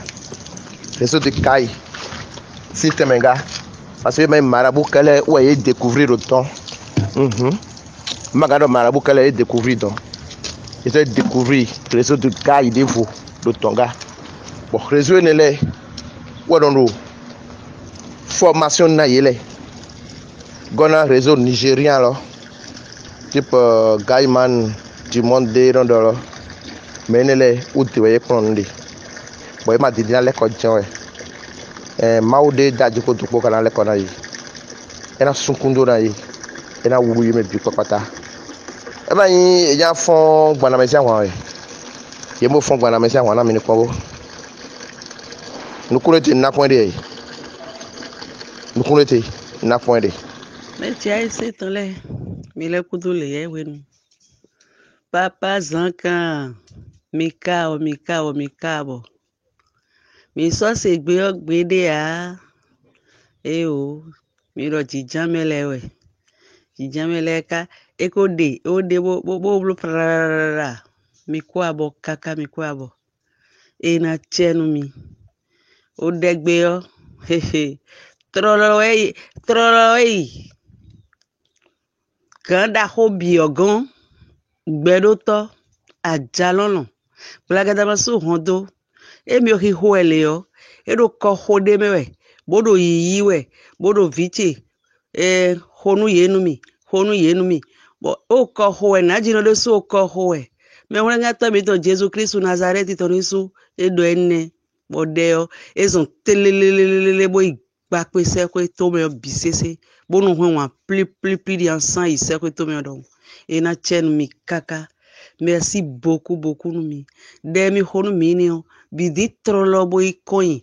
réseau de kai système gars parce que même marabout qu'elle ouais découvrir autant magado marabout qu'elle découvrir donc ils ont découvert réseau de gars il dévou de Tonga bon réseau ne les ouais donc formation na yele gona réseau nigérien là type Gaiman du monde des rondeurs mais ne les ou tu vas y prendre bon il m'a dit dans l'école tiens maude daji ko tuko kana le kona yi ena sunkundo na yi ena wuyi me bi papata e ba yin e ja fon gbana me si awon ye mo fon gbana me si awon na mi ni ko nukulete na point de nukulete na point de me ti ai se tan le mi le kudu le ye wenu papa zankan mi ka bo mi so se gbe ogbede a o mi ro jijamele ka e ko de o de bo blo prara mi ko abo kaka mi ko abo e na chenu mi o degbe o troloi kanda hobi ogan gbedo to ajalolo blagada maso hondo emi o hi ho ele o edo ko hode mewe bodo yiwe bodo viche honu yenu mi bo o ko ho na jino de so ko ho me wona ngata mi to Jesus Christ Nazareth to nisu edo enne bodeo ezon telelelelele boy ba pe se ko to me bisese bonu hwan pli di ensan i se ko to me do e na chen mi kaka merci beaucoup nous mi de mi honu mi ni o bi di trolo boy coin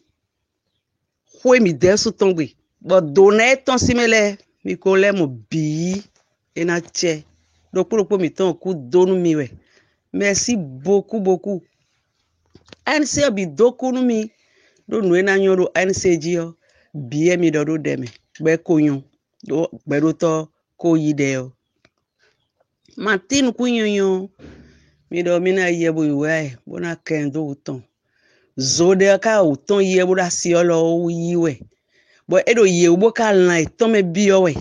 fue mi de so tongwe bo donner ton simele mi ko le mo bi e na che do pour mi ton ku donu mi we merci beaucoup ANC bi dokunu mi do nu na nyoro ANC jio biye mi do deme be konyon do be do to ko yideo Martin kunyon mi do mi na yebo iwe bona kendo uton zode ka uton yebo da si olo yiwe bo edo yebo ka lan ton me biyo we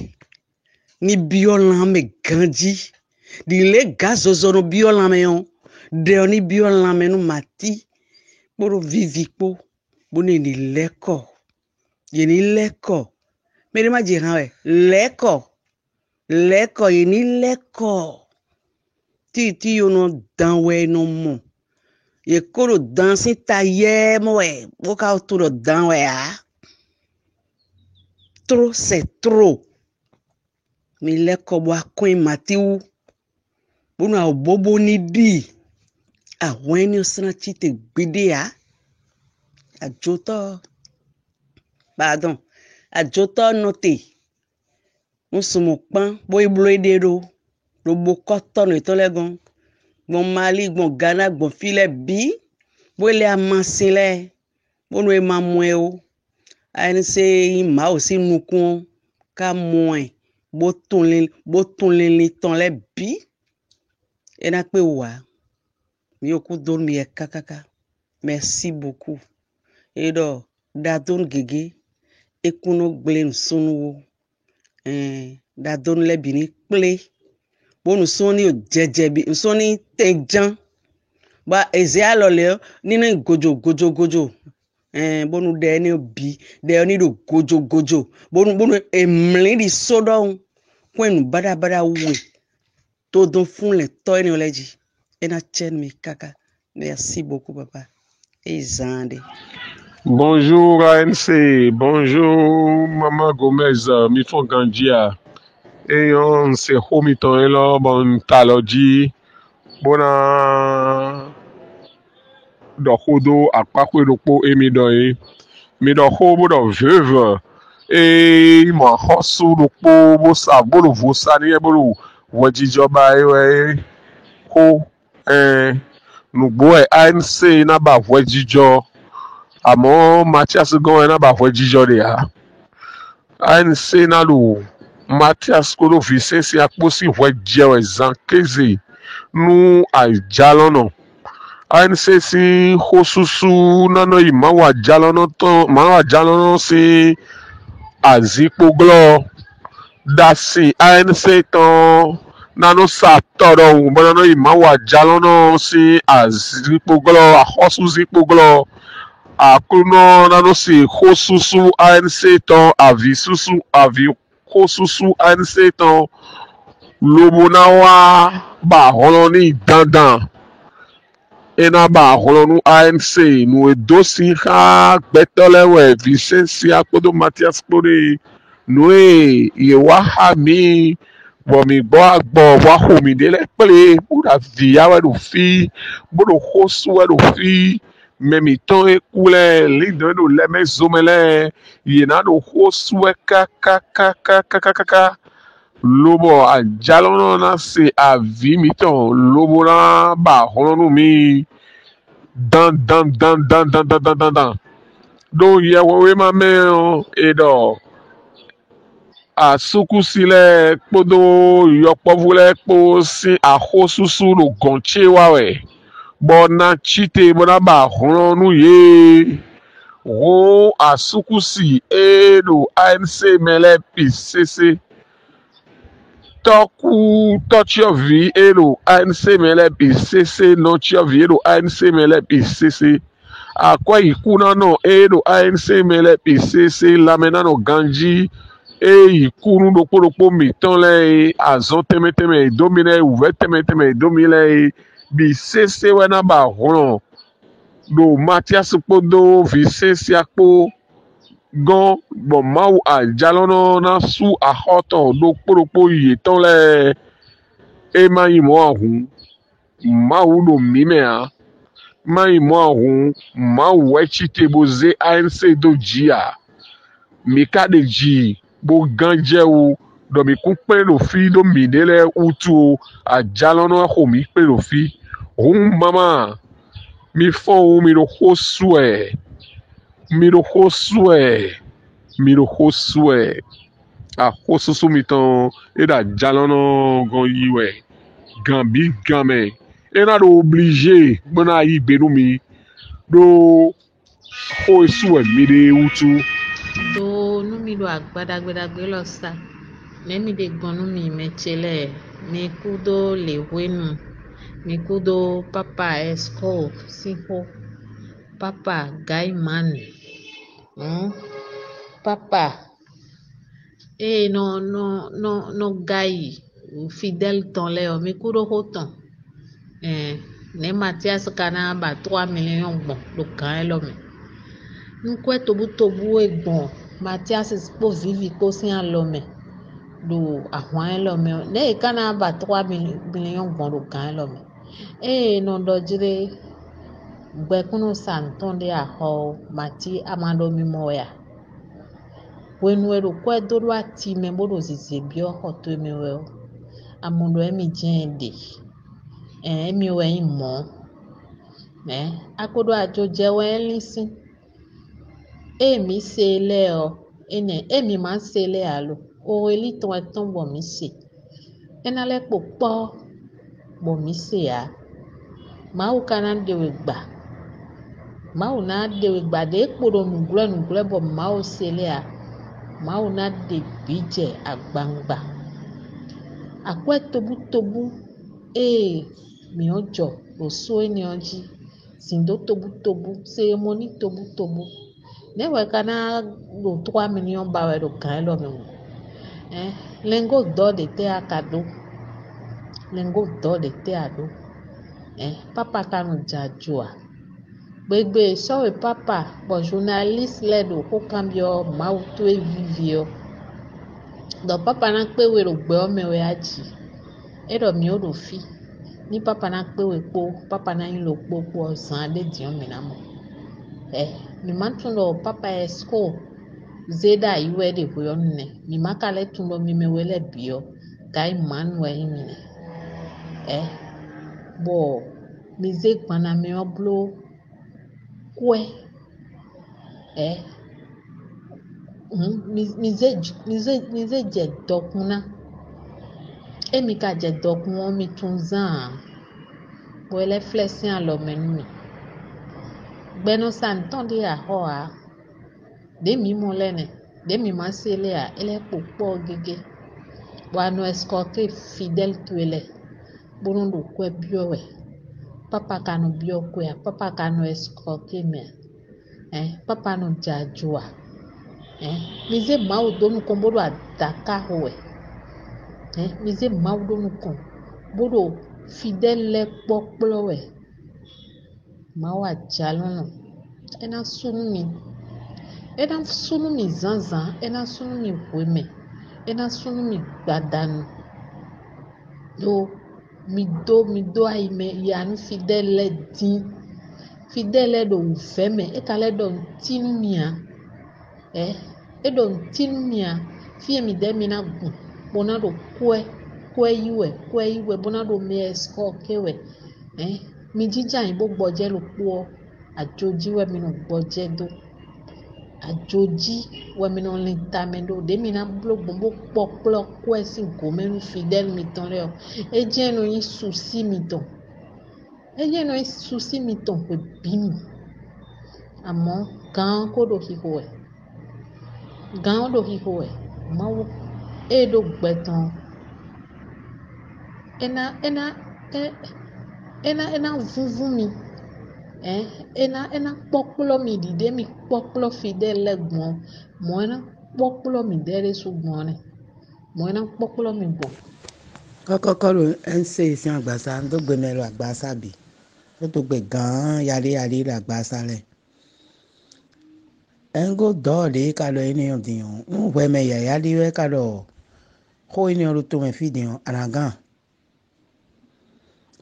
ni biyo lan me ganji di le gazozo no biyo lan me yon de oni biyo lan me no mati boro vivipo boni ni leko yeni leko mere ma je han we leko yeni leko ti yo no dan we no mo ye koro dansi ta ye mo we bo ka to do dan we a trop c'est trop mi leko bo akun matiu bonu a bobo ni di àwọn ẹni ọ̀sán chite gbede a àjòtọ́ pardon àjòtọ́ note musumu pan boy bloedero robo cotton etolegon bon Mali bon Ghana bon file bi boy le amansile bonu e mamwe o ANC ma aussi nukun ka moin botunle ton le bi e na pe wa mi oku don mi kakaka merci beaucoup edo da don gege ekuno glen sunu da don le bini ple bonu soni o jejebi soni tejan ba eze alole ninu gojo bonu de ni obi de ni do gojo bonu emli di sodo kwenu bada we to don fun le to ni oleji ena chen mi kaka merci beaucoup papa et zande. Bonjour ANC, bonjour Maman Gomez, mi fon ganjia. Et on se homiton elo bon taloji bona do hodo akpakwe do po emi do e mi do hobo do veuve e mo hosu do po bo sa bolo vosa ni e bolo wajijoba e ko nugbo e ANC na ba wajijo àmọ́ Mathias gan ẹ̀ náà bá fọ́ jíjọ́ de ha ANC náà lò Mathias kó ló fi sẹ́sẹ́ àpòsí ìwọ́ jẹ́ ẹ̀zán kéze nú àjà lọ́nà ANC sí kó susu nánà yìí máa wà já lọ́nà sí àzípóglọ́ dá sí ANC tán nánà sàtọ̀rọ̀ òun bọ́ nánà yìí máa wà já lọ́nà sí àzípóglọ́ àkọ́sù zípóglọ́ akuno nano si khosusu ANC ton avi susu avi khosusu ANC ton lobonawa ba holoni dandan ena ba holonu ANC nu edosi ha gbetolewe Vicenci akodo Mathias Kpore nu yewa ha mi bomi bo agbo wa homi dele pele buda viawe do fi bodo khosu we do fi memi ton ekule lido do leme zomele yena do hoswe kaka lobo ajalono na se avi mi ton lobo na ba holonu mi dan do ye we ma me edo asukusile kpodo yopovule kpo si ahosusu lo gonche wawe bona chite bona ba holonu ye ro asukusi edo ANC mele PCC toku tochiovi edo ANC mele PCC no chiovi edo ANC mele PCC akwa ikuna no edo ANC mele PCC lamena no ganji ikunu dokpo miton le azon teme domine ouve teme domile bi sese wena ba hono do Matias Podo vi sese akpo gan bon mau a jalono na su a hoto do kporopo yeton le e ma imo ahun mau do mimea ma imo ahun mau wechi teboze ANC do jia mi ka de ji bo ganje o do mi kun pe lo fi do mi dele utu a jalono ho mi pe lo fi mama mi fo mi lo hosue mi lo hosue mi lo hosue a hosusu mi ton e da jalono gon yiwe gambi game e na do obligé bona yi benu mi do hosue mi de utu do nu mi do agbadagbadagbe lo sa ne mi de gbonu mi mechele mi kudo le wenu mi kudo papa esco siho papa gaiman papa no gai fidèle ton leo mi kudo hoton ne Matias kana ba 3 millions bon do kan lo me nkwe tobu egbon Matias po vivi ko si an lo me do ahwan lo me ne kana ba 3 millions bon do kan lo me no do jire gbe kunu santon de a ho mati amando mi moya wenu ero kwe do ati me bodo zizebio hoto mi we amundo emi jende emi we imo akodo ajo jewe lisin emi se le o emi ma se le alo o eli ton bo mi se enale popo bo mi se a ma u kana de we gba ma u na de we gba de podo nugle bo ma o se le a ma u na de bije agbangba akwe tobu mi ojo o so eni oji sindo tobu ceremony tobu ne we kana do 3 millions ba we do kan lo me lengo do de te akado lengo do de te ado papa kanu jajua gbegbe so we papa bo journaliste le do ko cambio mauto e vivio do papa na pe we ro gbe o me we aji e do mi o do fi ni papa na pe we po papa na yin lo po san de di o mi na mo mi ma tun lo papa esco zeda iwe de ko yo nne mi ma kale tun lo mi me we le bio kai manuel mi bo mi ze pana mi oblo kwe mi ze je dokuna emi ka je dokun o mi tun zan bo ele flexing alo menu mi gbeno santon de a ho a de mi mo lene de mi ma se le a ele popo gege wa no escorte fidèle tuele bonondo kwe biowe papa kanu bio kwe papa kanu escorte me papa no jajua mize mau donu kombodo adaka howe mize mau donu kom bodo fidèle poplowe mawa jalono ena sunu mi zanzan ena sunu mi weme ena sunu mi gbadanu do mi do aime yanu fidèle do ufeme ekale do tinu mia do tinu mia fie mi de mi na gun bona do kwe yiwe bona do mi esco kewe mi jija yin bo gboje lo po ajoji we mi no gboje do ajoji we mi no linta me do de mi na bo poplo kwe sin ko menu fidèle mi ton le eje no yin souci mi ton pe bim amo gan ko do hihoe mawo do gbeton ena vuvu mi ena poplo mi dide mi poplo fidèle gbon mo ena poplo mi dere su gbon mo ena poplo mi gbon Kọ́kọ́kọ́rò ń ṣe ìsìn àgbàsá tó gbé mẹ́rọ àgbàsá bì tó gbé gan-an yarí àgbàsá rẹ̀. Ẹ̀ ń gò dọ́ọ̀lì kálọ̀ ènìyàn dìyàn ń wẹ́ mẹ́yà yarí rẹ̀ kálọ̀ kó ènìyàn tó mẹ́ fi dìyàn àràgàn.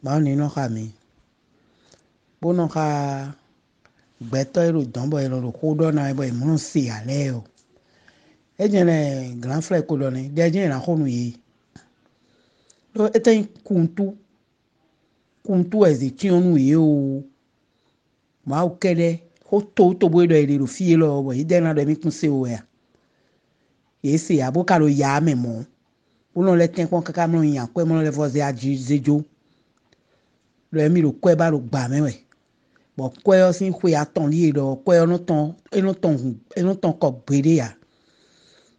Báwo ni iná ká mi? Bó náà ká gbẹ́tọ́ èrò dánbọ̀ èrò rò kó dọ́nà ẹbọ ìmúrùn sí àlẹ́ o. Ẹ jẹ́ ẹ̀ grand frère kó lọ ní dẹ́jẹ́ ìrànkónú yìí. Lọ ètè kùntù ẹ̀sìn tí wọ́n nù yìí o. Màá kẹ́lẹ́ ó tó bó lọ èrè rò fíye lọ wọ̀ yìí dẹ́nà rẹ̀ mi kún sí o ẹ̀. Yìí sì àbúkà ló yà á mẹ̀ mọ́. Ó náà lẹ́tẹ̀ pọ́n kankan mọ́ ìyàn pẹ́ mọ́ lẹ́fọ́ ṣe àjíṣẹ́jọ́. Lọ ẹ̀mí ló kọ́ ẹ bá ló gbà mẹ́wẹ̀. Bọ̀ kọ́ ẹ sí pé àtàn lé lọ kọ́ ẹ ẹnu tán kọ gbére yà.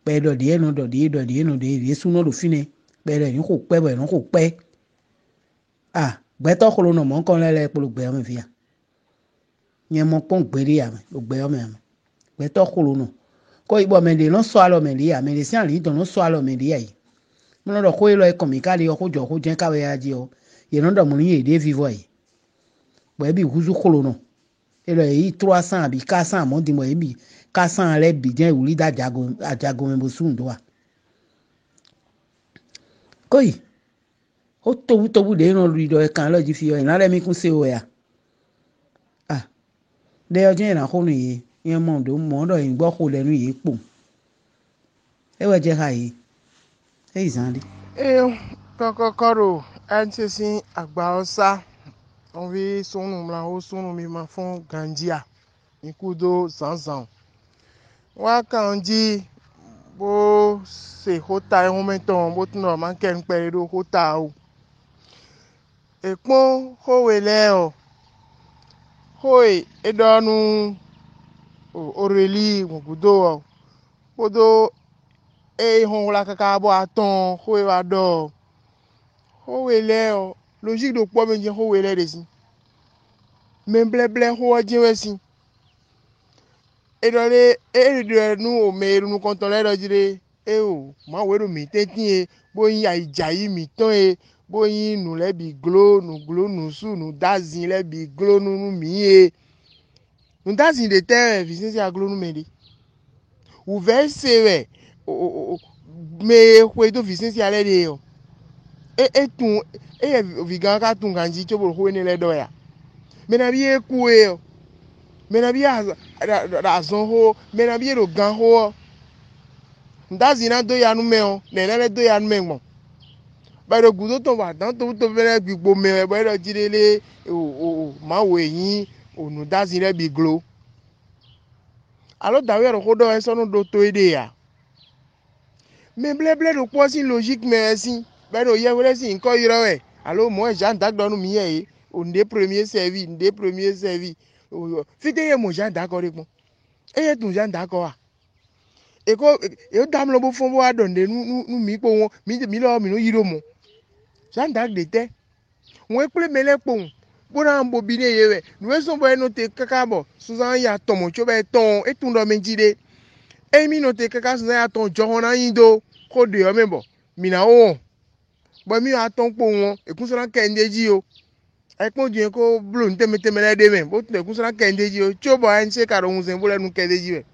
Pẹ́ dọ̀dí ẹnu súná ló fi ní. Pẹ́ rẹ̀ ní kò pẹ́ bọ̀ ẹ̀nu kò pẹ́. Gbẹ́tọ́ kọ́ ló nà mọ́ nǹkan lẹ́lẹ́ pọ̀ ló gbẹ́ ọmọ ìfìyà. Yẹn mọ pọ́n gbére yà ló gbẹ́ ọmọ ẹ̀. Gbẹ́tọ́ kọ́ ló nà. Kọ́ ìbọn mẹ́lẹ̀ ló sọ àlọ́ mẹ́lẹ̀ yà mẹ́lẹ̀ sí àlè ìdàn ló sọ àlọ́ mẹ́lẹ̀ yà yìí. Mo lọ́dọ̀ kó lọ ẹkọ̀ mi ká lè ọkọ̀ jọ kó jẹ́ káwé ya jẹ́ ọ. Yẹn náà dọ̀mọ́ ní èdè fífọ́ yìí. Bọ̀ bí ìkúsù kọ́ ló nà. Elo yìí 300 àbí 400 àmọ́ dìmọ̀ yìí bí 400 rẹ̀ bì jẹ́ ìwúrí dàjàgò mẹ́bọ̀ sùn tó wà. Kóyì ó tóbú dé ìran lùdọ̀ ẹ̀kan lọ́jì fi ọ ìnáwó mi kún sí o ẹ̀ à. Dé ọjọ́ ìrànkónú yìí yẹn mọ̀ ọ́dọ̀ yìí gbọ́ kó lẹ́nu yìí pò. Ẹ wẹ́ jẹ́ ká yìí. Ẹ yìí sàn dé. Kọ́kọ́rò ẹ̀ ń ṣe sí àgbà ọ̀sá. On vit son mi ma font gandia ikudo zanzan wa kanji bo se hota e momenton bo tun ma ken pe do hota o epon howele o hoi edonu oreli gudo o bodo e hon la kaka bo aton hoi wa do howele o logique do po menje ho wele desi men bleble ho je wesi e dole e de nu o meru nu konton le do jire e o ma we do mi tetin e bo yin aijayi mi ton e bo yin nu le bi glo nu su nu dazin le bi glo nu mi e nu dazin de te fi sin si aglo nu me de u ve se we me kwe to fi sin si ale de o etun vigan ka tun ganji chobo ho ni le do ya mena bi eku e mena bi azon ho mena bi ro gan ho ndazi na do ya nu me o le do ya nu me mo ba do gudo to wa dan to bere gbigbo me ba do jirele o ma wo eyin onu dazi re bi glo alo dawe ro ko do e so nu do to ede ya me bleble do po sin logique me sin ben o yewere si nko yiro we alo mo e jan dag donu mi e o nde premier service fite ye mo jan dag ko repon e ye tun jan dag ko wa e ko e dam lo bo fun bo adonde nu mi po won mi lo mi no yiro mo jan dag de te won e ple mele po bo na mbo bi ne ye we nu e so bo e no te kaka bo susan ya tomo cho be ton e tun do menjide e mi no te kaka susan ya ton jo na yin do ko de o membo mi na o bo mi aton po won ekunsola kendeji o epon je ko blu ntemete de me bo tun ekunsola kendeji o chobo an se karo hun se bo lenu kendeji we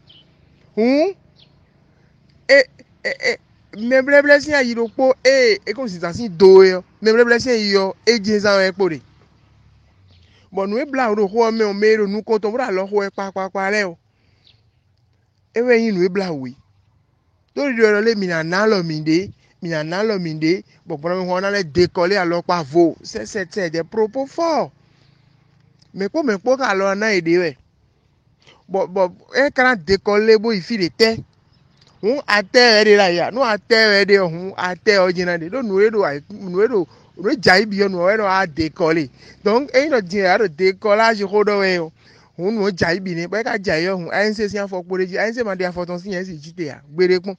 me bleble sin ayiro po e ko si tasin do e me bleble sin yo e je san e po re bo nu e bla ro ho me o me ro nu ko to bra lo ho e pa re o e we yin nu e bla wi to ri ro le mi na lo mi de bon pour me on allait décoller alors pas vo c'est des propos forts mais pour alors na aidé ouais bon un grand décoller bo il fit de terre on a terre de là ya no a terre de on a terre original de no jai bi no a décoller donc et no dire a décollage ko do we on no jai bi ni ba ka jai on a nse si afo poreji a nse ma de afo ton si yen si jite ya gbere pon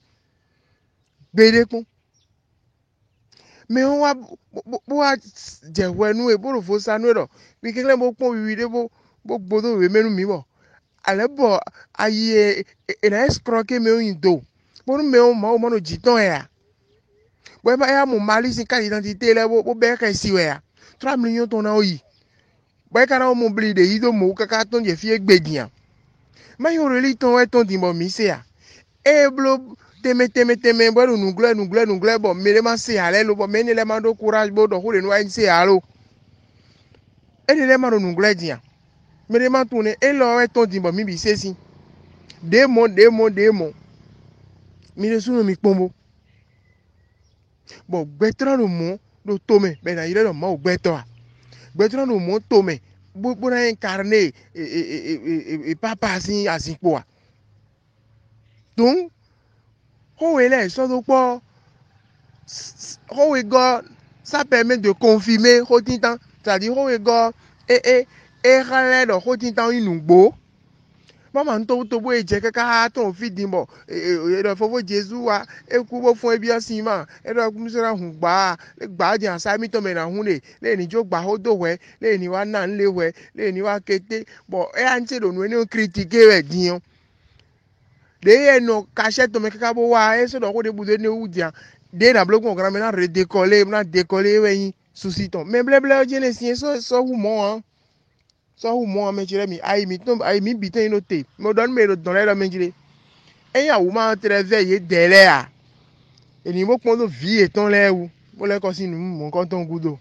mais on wa je wenu e bo fo sanu ro bi kele mo pon wi de bo gbodo we menu mi bo ale bo aye e na escroquer me on do bo me on ma o mo no jiton ya Bon, il y a mon mari, c'est carte d'identité, là, au bec, si, ouais. 3 millions ton an, oui. Bon, quand on m'oublie de ido, mon caca, ton, j'ai fait bédien. Mais il y a ton, ton, dimon, missia. Eh, blo, teme, bon, nous glais, bon, mais les mains, c'est allé, le bon, mais les mains de courage, bon, donc, les noix, c'est allô. Et les mains de nous glais, dia. Mais les mains tournent, et là, ton, dimon, mi, c'est si. Démon. Mais les sous, mi, pombo. Bon, betra no mo do tome be na ire no ma betra. Betra no mo tome. Bu na incarner e papa assim poa. Donc, ho ele so do po ho we go ça permet de confirmer ho tintan, c'est-à-dire ho we go rale do ho tintan inugbo. Mama nto to bo eje kaka to fi dimbo e do fofo Jesu wa e ku bo fun ebi asin ma e do ku misera hun gba di asami to me na hun le ni jo gba ho do we le ni wa na nle we le ni wa kete bo e an che do nu ni critique we dion de ye no cache to me kaka bo wa e so do ko de bu de ne u dia de na bloku on na redécoller na décoller we yin souci ton mais blé o je ne sien so hu mo hein. So who more menjire mi ai mi bitin no te mo don me don le menjire eyan wo ma treve ye dele a eni mo pon do vie ton le wu mo le ko sinu mo nkan ton gudo